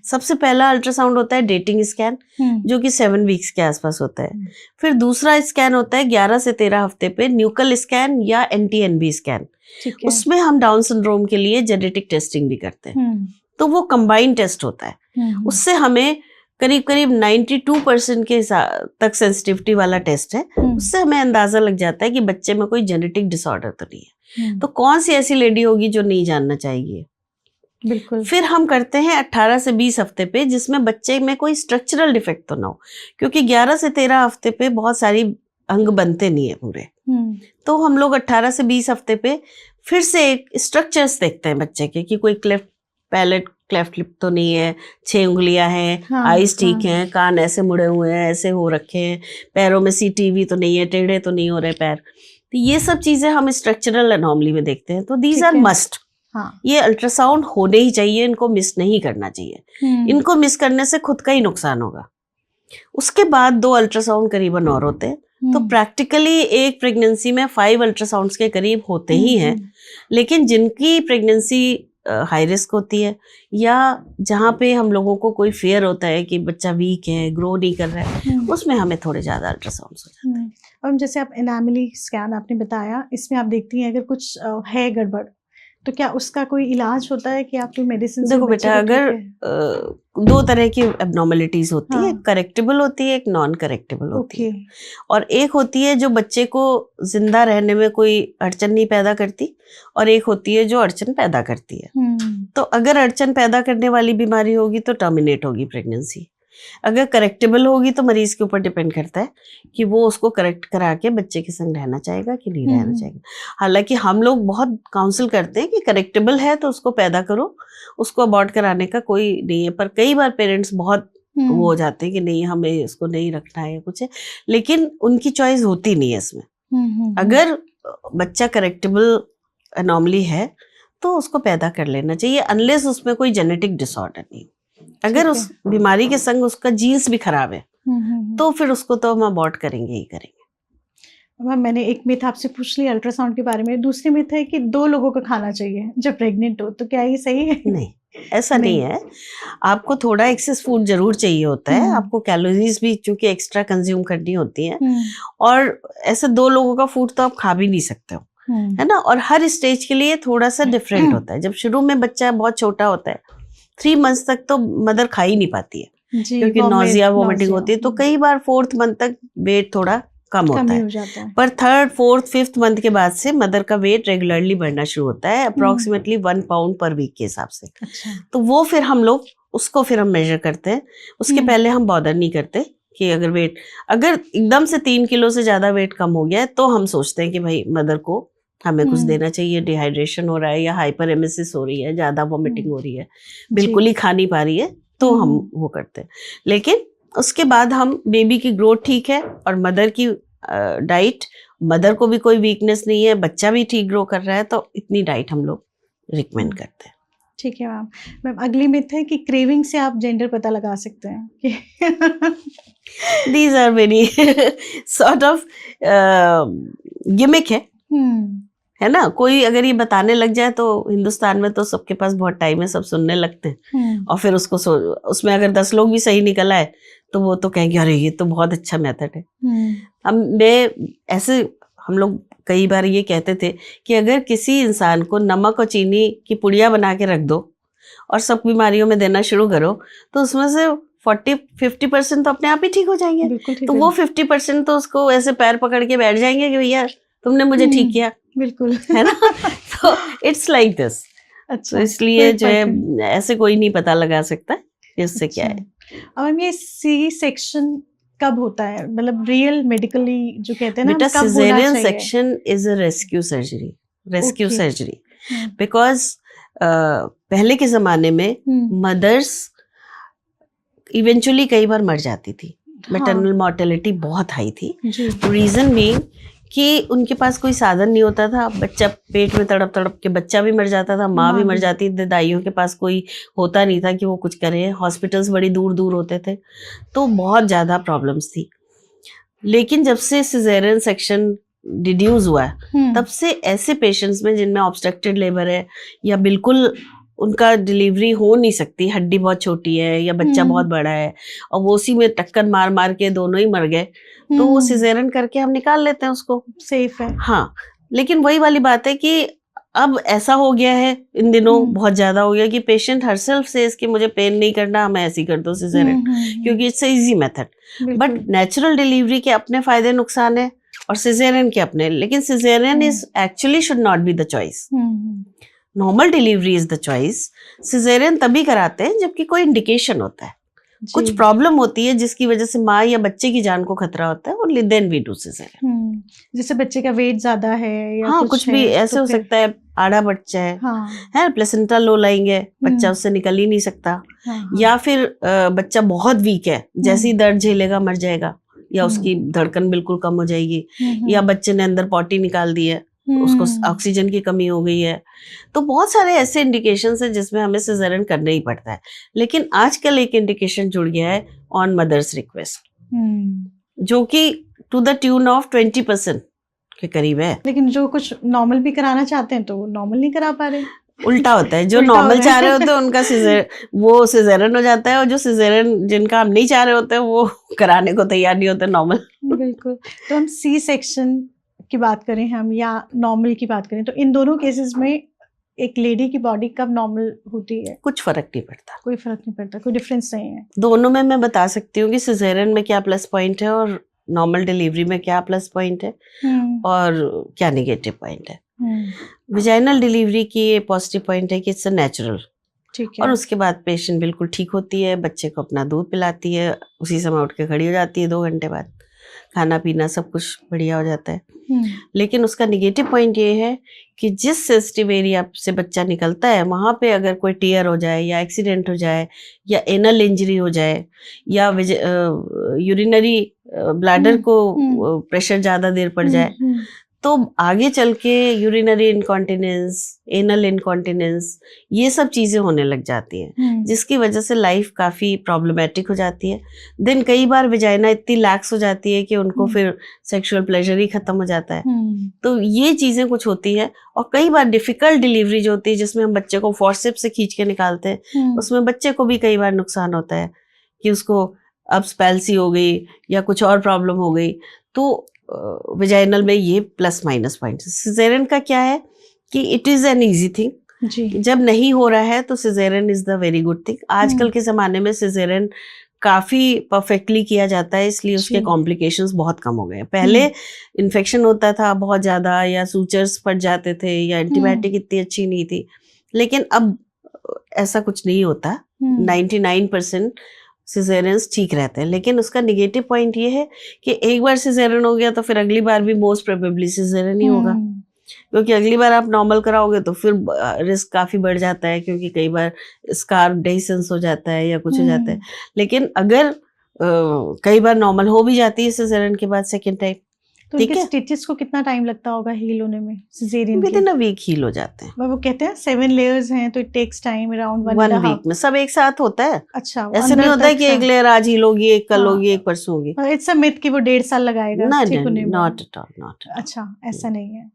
Speaker 2: सबसे पहला अल्ट्रासाउंड होता है डेटिंग स्कैन, जो कि 7 वीक्स के आसपास होता है। फिर दूसरा स्कैन होता है 11 से 13 हफ्ते पे, न्यूकल स्कैन या NT-NB स्कैन। उसमें हम डाउन सिंड्रोम के लिए जेनेटिक टेस्टिंग भी करते हैं, तो वो कंबाइंड टेस्ट होता है। उससे हमें करीब 92% के तक सेंसिटिविटी वाला टेस्ट है। उससे हमें अंदाजा लग जाता है कि बच्चे में कोई जेनेटिक डिसऑर्डर तो नहीं है। तो कौन सी ऐसी लेडी होगी जो नहीं जानना चाहिए।
Speaker 1: बिल्कुल।
Speaker 2: फिर हम करते हैं 18 से 20 हफ्ते पे, जिसमें बच्चे में कोई स्ट्रक्चरल डिफेक्ट तो ना हो, क्योंकि 11 से 13 हफ्ते पे बहुत सारी अंग बनते नहीं है पूरे। तो हम लोग 18 से 20 हफ्ते पे फिर से एक स्ट्रक्चर्स देखते हैं बच्चे के, कि कोई क्लेफ्ट पैलेट क्लेफ्ट लिप तो नहीं है, 6 उंगलियां हैं, आईज ठीक हैं, कान ऐसे मुड़े हुए हैं, ऐसे हो रखे हैं, पैरों में CTV तो नहीं है, टेढ़े तो नहीं हो रहे पैर। तो ये सब चीजें हम स्ट्रक्चरल एनॉमली में देखते हैं। तो दीज आर मस्ट। ये अल्ट्रासाउंड होने ही चाहिए, इनको मिस नहीं करना चाहिए। इनको मिस करने से खुद का ही नुकसान होगा। उसके बाद 2 अल्ट्रासाउंड करीबन और होते हैं। तो प्रैक्टिकली एक प्रेगनेंसी में 5 अल्ट्रासाउंड्स के करीब होते ही हैं। लेकिन जिनकी प्रेगनेंसी हाई रिस्क होती है, या जहाँ पे हम लोगों को कोई फेयर होता है कि बच्चा वीक है, ग्रो नहीं कर रहा है, उसमें हमें थोड़े ज्यादा अल्ट्रासाउंड्स हो जाते हैं।
Speaker 1: और जैसे आप एनामली स्कैन आपने बताया, इसमें आप देखती हैं अगर कुछ है गड़बड़, तो क्या उसका कोई इलाज होता है कि आप कोई मेडिसिन?
Speaker 2: देखो बेटा, अगर 2 तरह की एबनॉर्मलिटीज होती है, करेक्टेबल होती है, एक नॉन करेक्टेबल होती है। और एक होती है जो बच्चे को जिंदा रहने में कोई अड़चन नहीं पैदा करती, और एक होती है जो अड़चन पैदा करती है। तो अगर अड़चन पैदा करने वाली बीमारी होगी तो टर्मिनेट होगी प्रेगनेंसी। अगर करेक्टेबल होगी तो मरीज के ऊपर डिपेंड करता है कि वो उसको करेक्ट करा के बच्चे के संग रहना चाहेगा कि नहीं रहना चाहेगा। हालांकि हम लोग बहुत काउंसिल करते हैं कि करेक्टेबल है तो उसको पैदा करो, उसको अबॉर्ट कराने का कोई नहीं है। पर कई बार पेरेंट्स बहुत वो हो जाते हैं कि नहीं, हमें इसको नहीं रखना है कुछ है, लेकिन उनकी चॉइस होती नहीं है इसमें। अगर बच्चा करेक्टेबल एनॉमली है तो उसको पैदा कर लेना चाहिए, अनलेस उसमें कोई जेनेटिक डिसऑर्डर नहीं। अगर उस बीमारी के संग उसका जीन्स भी खराब है तो फिर उसको तो हम अबॉर्ट करेंगे ही करेंगे।
Speaker 1: मैम मैंने एक मिथ आपसे पूछ ली अल्ट्रासाउंड के बारे में, दूसरी मिथ है कि 2 लोगों को खाना चाहिए जब प्रेग्नेंट हो, तो क्या ये सही है?
Speaker 2: नहीं, ऐसा नहीं है। आपको थोड़ा एक्सेस फूड जरूर चाहिए होता है, आपको कैलोरीज भी चूंकि एक्स्ट्रा कंज्यूम करनी होती है, और ऐसे 2 लोगों का फूड तो आप खा भी नहीं सकते हो, है ना। और हर स्टेज के लिए थोड़ा सा डिफरेंट होता है। जब शुरू में बच्चा बहुत छोटा होता है, 3 मंथ्स तक तो मदर खा ही नहीं पाती है क्योंकि नोजिया वोमिटिंग होती है, तो कई बार 4th मंथ तक वेट थोड़ा कम होता है। पर 3rd, 4th, 5th मंथ के बाद से मदर का वेट रेगुलरली बढ़ना शुरू होता है, अप्रोक्सीमेटली 1 पाउंड पर वीक के हिसाब से। तो वो फिर हम लोग उसको फिर हम मेजर करते हैं, उसके पहले हम बॉदर नहीं करते कि अगर एकदम से 3 किलो से ज्यादा वेट कम हो गया है तो हम सोचते हैं कि भाई मदर को हमें कुछ देना चाहिए, डिहाइड्रेशन हो रहा है या हाइपर एमेसिस हो रही है, ज्यादा वॉमिटिंग हो रही है, बिल्कुल ही खा नहीं पा रही है, तो हम वो करते हैं। लेकिन उसके बाद हम बेबी की ग्रोथ ठीक है और मदर की डाइट, मदर को भी कोई वीकनेस नहीं है, बच्चा भी ठीक ग्रो कर रहा है, तो इतनी डाइट हम लोग रिकमेंड करते हैं।
Speaker 1: ठीक है मैम। मैम अगली मिथ है कि क्रेविंग से आप जेंडर पता लगा सकते हैं।
Speaker 2: These are very sort of gimmick है ना। कोई अगर ये बताने लग जाए तो हिंदुस्तान में तो सबके पास बहुत टाइम है, सब सुनने लगते हैं, और फिर उसमें अगर 10 लोग भी सही निकल आए तो वो तो कहेंगे अरे ये तो बहुत अच्छा मेथड है। हम लोग कई बार ये कहते थे कि अगर किसी इंसान को नमक और चीनी की पुड़िया बना के रख दो और सब बीमारियों में देना शुरू करो तो उसमें से 40-50% तो अपने आप ही ठीक हो जाएंगे। तो वो 50% तो उसको ऐसे पैर पकड़ के बैठ जाएंगे कि भैया तुमने मुझे ठीक किया,
Speaker 1: बिल्कुल,
Speaker 2: है ना। तो इट्स लाइक दिस। अच्छा, तो इसलिए जो है ऐसे कोई नहीं पता लगा सकता इससे क्या है।
Speaker 1: अब ये सी सेक्शन कब होता है, मतलब रियल मेडिकली जो कहते हैं ना,
Speaker 2: बेटा caesarean section is a rescue surgery because पहले के जमाने में मदर्स इवेंचुअली कई बार मर जाती थी, मैटरनल मॉर्टेलिटी बहुत हाई थी। रीजन बीइंग कि उनके पास कोई साधन नहीं होता था, बच्चा पेट में तड़प तड़प के बच्चा भी मर जाता था, माँ भी मर जाती थी, दाइयों के पास कोई होता नहीं था कि वो कुछ करें, हॉस्पिटल्स बड़ी दूर दूर होते थे, तो बहुत ज़्यादा प्रॉब्लम्स थी। लेकिन जब से सिजेरियन सेक्शन डिड्यूस हुआ है तब से ऐसे पेशेंट्स में जिनमें ऑब्स्ट्रक्टेड लेबर है या बिल्कुल उनका डिलीवरी हो नहीं सकती, हड्डी बहुत छोटी है या बच्चा बहुत बड़ा है और वो उसी में टक्कर मार मार के दोनों ही मर गए, तो वो सिजेरियन करके हम निकाल लेते हैं उसको, सेफ है। हाँ, लेकिन वही वाली बात है कि अब ऐसा हो गया है इन दिनों, बहुत ज्यादा हो गया कि पेशेंट हरसेल्फ से इसकी मुझे पेन नहीं करना, मैं ऐसे ही कर दो सिजेरियन, क्योंकि it's easy method. But natural delivery के अपने फायदे नुकसान है और सिजेरियन के अपने, लेकिन caesarean is actually should not be the choice. Normal delivery is the choice. Caesarean तभी कराते हैं जबकि कोई इंडिकेशन होता है, कुछ प्रॉब्लम होती है जिसकी वजह से माँ या बच्चे की जान को खतरा होता है, only then we do caesarean.
Speaker 1: जैसे बच्चे का वेट ज्यादा है या
Speaker 2: हाँ, कुछ भी ऐसे हो सकता है, आड़ा बच्चा है, प्लेसेंटा लो लाएंगे, बच्चा उससे निकल ही नहीं सकता, या फिर बच्चा बहुत वीक है, जैसे ही दर्द झेलेगा मर जाएगा, या उसकी धड़कन बिल्कुल कम हो जाएगी, या बच्चे ने अंदर पॉटी निकाल दी है, उसको ऑक्सीजन की कमी हो गई है। तो बहुत सारे ऐसे इंडिकेशंस हैं जिसमें हमें सिजेरियन करना ही पड़ता है। लेकिन आजकल एक इंडिकेशन जुड़ गया है ऑन मदर्स रिक्वेस्ट, जो कि टू द ट्यून ऑफ 20% के करीब है।
Speaker 1: लेकिन जो कुछ नॉर्मल भी कराना चाहते हैं तो वो नॉर्मल नहीं करा पा रहे,
Speaker 2: उल्टा होता है। जो नॉर्मल चाह रहे होते हैं उनका वो सिजेरियन हो जाता है, और जो सिजेरियन जिनका हम नहीं चाह रहे होते हैं वो कराने को तैयार नहीं होते नॉर्मल।
Speaker 1: बिल्कुल। तो हम सी सेक्शन की बात करें हम या नॉर्मल की बात करें, तो इन दोनों केसेस में एक लेडी की बॉडी कब नॉर्मल होती है?
Speaker 2: कुछ फर्क नहीं पड़ता,
Speaker 1: कोई फर्क नहीं पड़ता, कोई डिफरेंस नहीं है। दोनों
Speaker 2: में मैं बता सकती हूँ कि सिजेरियन में क्या प्लस पॉइंट है और नॉर्मल डिलीवरी में क्या प्लस पॉइंट है और क्या नेगेटिव पॉइंट है। विजाइनल डिलीवरी की ये पॉजिटिव पॉइंट है कि इट्स नेचुरल, ठीक है, और उसके बाद पेशेंट बिल्कुल ठीक होती है, बच्चे को अपना दूध पिलाती है, उसी समय उठ के खड़ी हो जाती है, 2 घंटे बाद खाना पीना सब कुछ बढ़िया हो जाता है। लेकिन उसका निगेटिव पॉइंट ये है कि जिस सेंसिटिव एरिया से बच्चा निकलता है वहां पे अगर कोई टीयर हो जाए या एक्सीडेंट हो जाए या एनल इंजरी हो जाए या यूरिनरी ब्लैडर को प्रेशर ज्यादा देर पड़ जाए, तो आगे चल के यूरिनरी इनकॉन्टिनेंस, एनल इनकॉन्टिनेंस, ये सब चीजें होने लग जाती हैं, जिसकी वजह से लाइफ काफी प्रॉब्लमेटिक हो जाती है। देन कई बार विजाइना इतनी लैक्स हो जाती है कि उनको फिर सेक्सुअल प्लेजर ही खत्म हो जाता है। तो ये चीजें कुछ होती है। और कई बार डिफिकल्ट डिलीवरी जो होती है, जिसमें हम बच्चे को फोर्सेप्स से खींच के निकालते हैं, उसमें बच्चे को भी कई बार नुकसान होता है कि उसको अब्स पैल्सी हो गई या कुछ और प्रॉब्लम हो गई। तो विजाइनल में ये प्लस माइनस पॉइंट। सिजेरियन का क्या है कि it is an easy thing. जब नहीं हो रहा है तो caesarean is the very good thing. आजकल के जमाने में सिजेरियन काफी परफेक्टली किया जाता है, इसलिए उसके कॉम्प्लिकेशंस बहुत कम हो गए हैं। पहले इन्फेक्शन होता था बहुत ज्यादा, या सूचर्स फट जाते थे, या एंटीबायोटिक इतनी अच्छी नहीं थी, लेकिन अब ऐसा कुछ नहीं होता। 99% सिजेरियंस ठीक रहते हैं। लेकिन उसका निगेटिव पॉइंट ये है कि एक बार सिजेरियन हो गया तो फिर अगली बार भी मोस्ट प्रोबेबली सिजेरियन ही होगा, क्योंकि अगली बार आप नॉर्मल कराओगे तो फिर रिस्क काफी बढ़ जाता है, क्योंकि कई बार स्कार डेहिसेंस हो जाता है या कुछ हो जाता है। लेकिन अगर कई बार नॉर्मल हो भी जाती है सिजेरियन के बाद सेकेंड टाइम,
Speaker 1: तो उनके स्टिचेस को कितना टाइम लगता होगा हील होने में सिजेरियन के?
Speaker 2: विदिन अ वीक हील हो जाते हैं।
Speaker 1: वो कहते हैं 7 लेयर्स हैं तो it takes time around 1
Speaker 2: week में सब एक साथ होता है।
Speaker 1: अच्छा,
Speaker 2: ऐसे नहीं होता है कि एक लेयर आज हील होगी, एक कल होगी, एक परसों होगी।
Speaker 1: इट्स अ मिथ कि वो 1.5 साल लगाएगा ठीक होने में।
Speaker 2: Not at all, not.
Speaker 1: अच्छा, ऐसा नहीं है।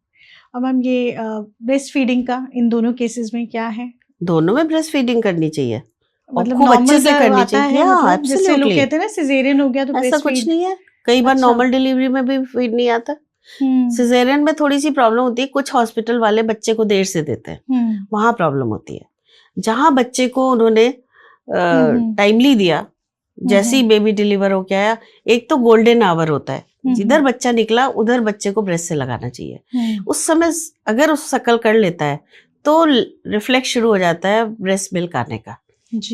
Speaker 1: अब मैम ये ब्रेस्ट फीडिंग का इन दोनों केसेस में क्या है?
Speaker 2: दोनों में ब्रेस्ट फीडिंग करनी चाहिए,
Speaker 1: मतलब
Speaker 2: खूब अच्छे से करनी चाहिए।
Speaker 1: मतलब जिससे लोग कहते हैं ना सिजेरियन हो गया तो
Speaker 2: ऐसा कुछ नहीं है। कई बार नॉर्मल डिलीवरी में भी फीड नहीं आता। सिजेरियन में थोड़ी सी प्रॉब्लम होती है, कुछ हॉस्पिटल वाले बच्चे को देर से देते हैं, वहां प्रॉब्लम होती है। जहां बच्चे को उन्होंने टाइमली दिया, जैसे ही बेबी डिलीवर हो के आया, एक तो गोल्डन आवर होता है, जिधर बच्चा निकला उधर बच्चे को ब्रेस्ट से लगाना चाहिए। उस समय अगर उस शकल कर लेता है तो रिफ्लेक्स शुरू हो जाता है ब्रेस्ट मिल्क आने का।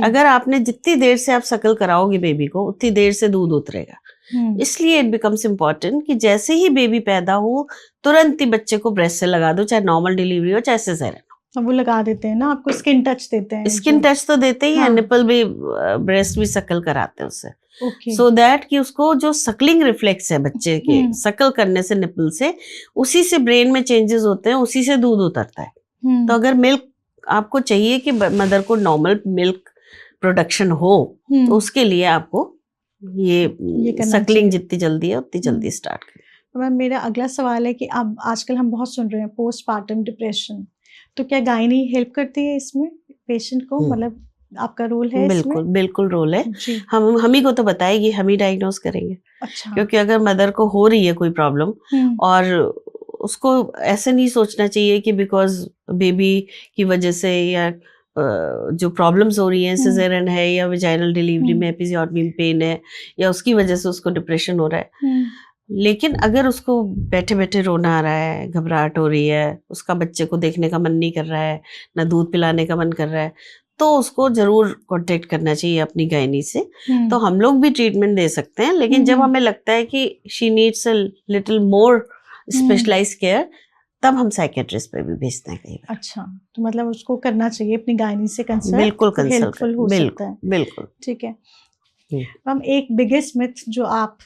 Speaker 2: अगर आपने जितनी देर से आप शकल कराओगे बेबी को, उतनी देर से दूध उतरेगा। इसलिए इट बिकम्स इम्पोर्टेंट कि जैसे ही बेबी पैदा हो तुरंत ही बच्चे को ब्रेस्ट से लगा दो, चाहे नॉर्मल डिलीवरी हो चाहे सिजेरियन हो।
Speaker 1: वो लगा देते हैं ना, आपको स्किन टच देते हैं।
Speaker 2: स्किन टच तो देते ही हैं, निपल भी, ब्रेस्ट भी शकल कराते हैं उससे, सो दैट कि उसको जो सकलिंग रिफ्लेक्स है बच्चे के शकल करने से निपल से, उसी से ब्रेन में चेंजेस होते हैं, उसी से दूध उतरता है। तो अगर मिल्क आपको चाहिए कि मदर को नॉर्मल मिल्क प्रोडक्शन हो, तो उसके लिए आपको ये सकलिंग जितनी जल्दी है उतनी जल्दी स्टार्ट करें।
Speaker 1: मैम मेरा अगला सवाल है कि अब आजकल हम बहुत सुन रहे हैं पोस्टपार्टम डिप्रेशन, तो क्या गायनी हेल्प करती है इसमें पेशेंट को? मतलब आपका रोल है
Speaker 2: बिल्कुल
Speaker 1: इसमें?
Speaker 2: बिल्कुल रोल है। हम ही को तो बताएगी, हम ही डायग्नोज करेंगे।
Speaker 1: अच्छा।
Speaker 2: क्योंकि अगर मदर को हो रही है कोई प्रॉब्लम, और उसको ऐसे नहीं सोचना चाहिए कि बिकॉज बेबी की वजह से या जो प्रॉब्लम्स हो रही हैं, सिजेरियन है या विजाइनल डिलीवरी में एपिजियोटमी पेन है, या उसकी वजह से उसको डिप्रेशन हो रहा है। लेकिन अगर उसको बैठे बैठे रोना आ रहा है, घबराहट हो रही है, उसका बच्चे को देखने का मन नहीं कर रहा है, ना दूध पिलाने का मन कर रहा है, तो उसको जरूर कांटेक्ट करना चाहिए अपनी गायनी से। तो हम लोग भी ट्रीटमेंट दे सकते हैं, लेकिन जब हमें लगता है कि she needs a little more specialised care, तब हम साइकेट्रिस्ट पे भी भेजते हैं कई बार।
Speaker 1: अच्छा, तो मतलब उसको करना चाहिए अपनी गायनी से कंसल्ट,
Speaker 2: बिल्कुल कंसल्ट,
Speaker 1: बिल्कुल
Speaker 2: बिल्कुल।
Speaker 1: ठीक है मैम, एक बिगेस्ट मिथ जो आप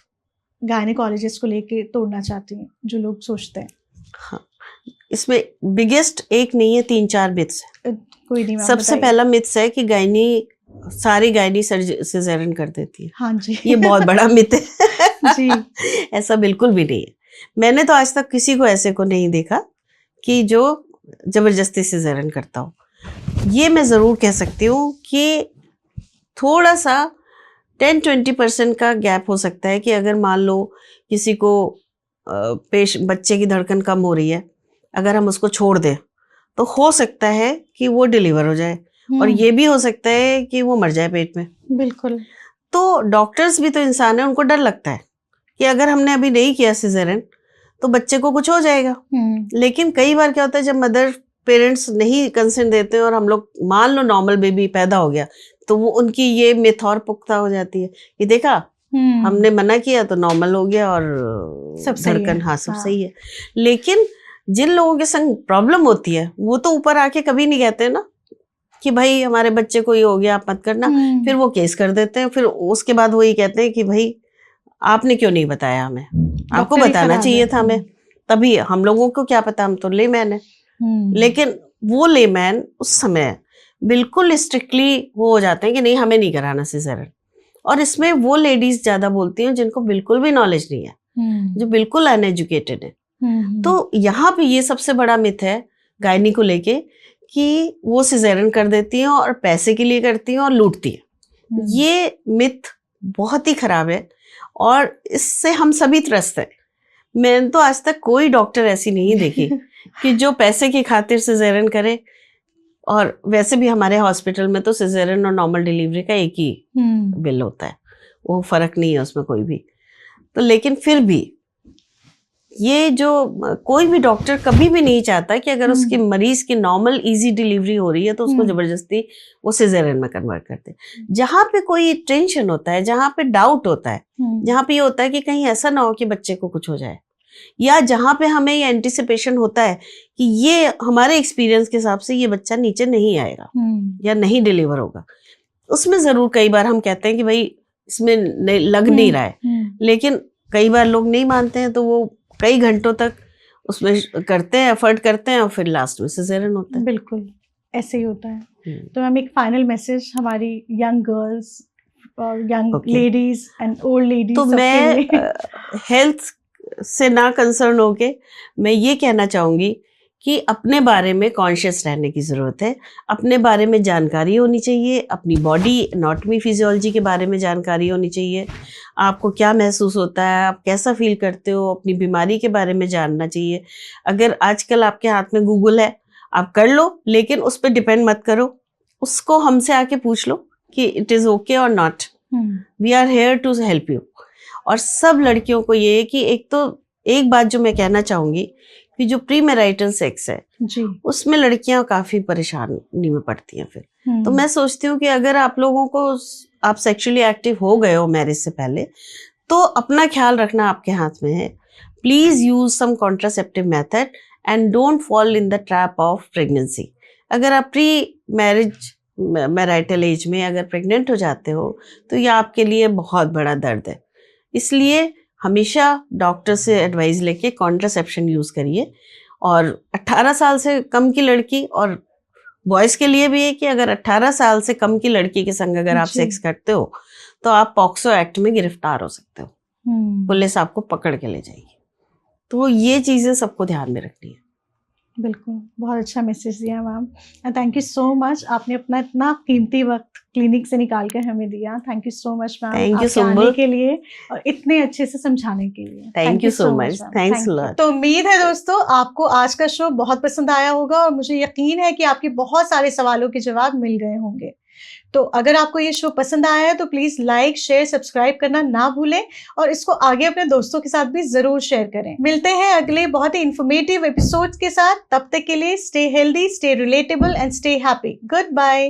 Speaker 1: गायनेकोलॉजिस्ट को लेके तोड़ना चाहती हैं, जो लोग सोचते हैं?
Speaker 2: हाँ, इसमें बिगेस्ट एक नहीं है, 3-4 मिथ्स है।
Speaker 1: कोई नहीं,
Speaker 2: सबसे पहला मिथ्स है कि गायनी सारी गायनी सिजेरियन कर देती है।
Speaker 1: हाँ जी।
Speaker 2: ये बहुत बड़ा मिथ है
Speaker 1: जी।
Speaker 2: ऐसा बिल्कुल भी नहीं है। मैंने तो आज तक किसी को ऐसे को नहीं देखा कि जो जबरदस्ती सिजेरियन करता हो। ये मैं जरूर कह सकती हूँ कि थोड़ा सा 10-20% का गैप हो सकता है कि अगर मान लो किसी को बच्चे की धड़कन कम हो रही है, अगर हम उसको छोड़ दें तो हो सकता है कि वो डिलीवर हो जाए, और ये भी हो सकता है कि वो मर जाए पेट में।
Speaker 1: बिल्कुल।
Speaker 2: तो डॉक्टर्स भी तो इंसान है, उनको डर लगता है कि अगर हमने अभी नहीं किया सिजेरियन तो बच्चे को कुछ हो जाएगा। लेकिन कई बार क्या होता है, जब मदर पेरेंट्स नहीं कंसेंट देते और हम लोग मान लो नॉर्मल बेबी पैदा हो गया, तो वो उनकी ये मिथ और पुख्ता हो जाती है कि देखा हमने मना किया तो नॉर्मल हो गया और
Speaker 1: सब
Speaker 2: धड़कन सब सही है। लेकिन जिन लोगों के संग प्रॉब्लम होती है वो तो ऊपर आके कभी नहीं कहते ना कि भाई हमारे बच्चे को ये हो गया, आप मत करना। फिर वो केस कर देते हैं, फिर उसके बाद वो ये कहते हैं कि भाई आपने क्यों नहीं बताया हमें, आपको बताना चाहिए था हमें, तभी हम लोगों को क्या पता, हम तो लेमैन है, लेकिन वो लेमैन उस समय बिल्कुल स्ट्रिक्टली वो हो जाते हैं कि नहीं हमें नहीं कराना सिजेरियन। और इसमें वो लेडीज ज्यादा बोलती हैं जिनको बिल्कुल भी नॉलेज नहीं है, जो बिल्कुल अनएजुकेटेड है। तो यहाँ पे ये सबसे बड़ा मिथ है गायनी को लेके कि वो सिजेरियन कर देती हैं और पैसे के लिए करती हैं और लूटती हैं। ये मिथ बहुत ही खराब है और इससे हम सभी त्रस्त हैं। मैंने तो आज तक कोई डॉक्टर ऐसी नहीं देखी कि जो पैसे की खातिर सिजेरियन करे। और वैसे भी हमारे हॉस्पिटल में तो सिजेरियन और नॉर्मल डिलीवरी का एक ही बिल होता है, वो फर्क नहीं है उसमें कोई भी। तो लेकिन फिर भी ये जो कोई भी डॉक्टर कभी भी नहीं चाहता कि अगर उसकी मरीज की नॉर्मल इजी डिलीवरी हो रही है तो उसको जबरदस्ती वो सिजेरियन में कन्वर्ट करते। जहाँ पे कोई टेंशन होता है, जहाँ पे डाउट होता है, जहाँ पे ये होता है कि कहीं ऐसा ना हो कि बच्चे को कुछ हो जाए, या जहाँ पे हमें ये एंटिसिपेशन होता है कि ये हमारे एक्सपीरियंस के हिसाब से ये बच्चा नीचे नहीं आएगा या नहीं डिलीवर होगा, उसमें जरूर कई बार हम कहते हैं कि भाई इसमें लग नहीं रहा है। लेकिन कई बार लोग नहीं मानते हैं तो वो कई घंटों तक उसमें करते हैं, एफर्ट करते हैं और फिर लास्ट में सिजेरियन होता है।
Speaker 1: बिल्कुल ऐसे ही होता है। तो मैम एक फाइनल मैसेज हमारी यंग गर्ल्स और young ladies and old ladies,
Speaker 2: तो मैं हेल्थ से ना कंसर्न होके मैं ये कहना चाहूंगी कि अपने बारे में कॉन्शियस रहने की ज़रूरत है, अपने बारे में जानकारी होनी चाहिए, अपनी बॉडी एनाटॉमी फिजियोलॉजी के बारे में जानकारी होनी चाहिए, आपको क्या महसूस होता है, आप कैसा फील करते हो, अपनी बीमारी के बारे में जानना चाहिए। अगर आजकल आपके हाथ में गूगल है आप कर लो, लेकिन उस पर डिपेंड मत करो, उसको हमसे आके पूछ लो कि इट इज़ ओके और not, we are here to help you. और सब लड़कियों को ये है कि एक बात जो मैं कहना चाहूँगी कि जो प्री मैरिटल सेक्स है जी, उसमें लड़कियां काफी परेशानी में पड़ती हैं फिर। तो मैं सोचती हूँ कि अगर आप लोगों को आप सेक्सुअली एक्टिव हो गए हो मैरिज से पहले तो अपना ख्याल रखना आपके हाथ में है। Please use some contraceptive method and don't fall in the trap of pregnancy. अगर आप प्री मैरिज मैरिटल एज में अगर प्रेग्नेंट हो जाते हो तो ये आपके लिए बहुत बड़ा दर्द है। इसलिए हमेशा डॉक्टर से एडवाइस लेके कॉन्ट्रासेप्शन यूज करिए। और 18 साल से कम की लड़की, और बॉयज के लिए भी है कि अगर 18 साल से कम की लड़की के संग अगर आप सेक्स करते हो तो आप पॉक्सो एक्ट में गिरफ्तार हो सकते हो, पुलिस आपको पकड़ के ले जाएगी। तो ये चीजें सबको ध्यान में रखनी है।
Speaker 1: बिल्कुल, बहुत अच्छा मैसेज दिया ma'am, and thank you so much. आपने अपना इतना कीमती वक्त क्लिनिक से निकाल कर हमें दिया। Thank you so much ma'am,
Speaker 2: thank you
Speaker 1: आने के लिए और इतने अच्छे से समझाने के लिए।
Speaker 2: Thank you so much, thanks a lot.
Speaker 1: तो उम्मीद है दोस्तों आपको आज का शो बहुत पसंद आया होगा और मुझे यकीन है कि आपके बहुत सारे सवालों के जवाब मिल गए होंगे। तो अगर आपको ये शो पसंद आया है तो प्लीज लाइक शेयर सब्सक्राइब करना ना भूलें और इसको आगे अपने दोस्तों के साथ भी जरूर शेयर करें। मिलते हैं अगले बहुत ही इंफॉर्मेटिव एपिसोड्स के साथ। तब तक के लिए stay healthy, stay relatable and stay happy. Good bye.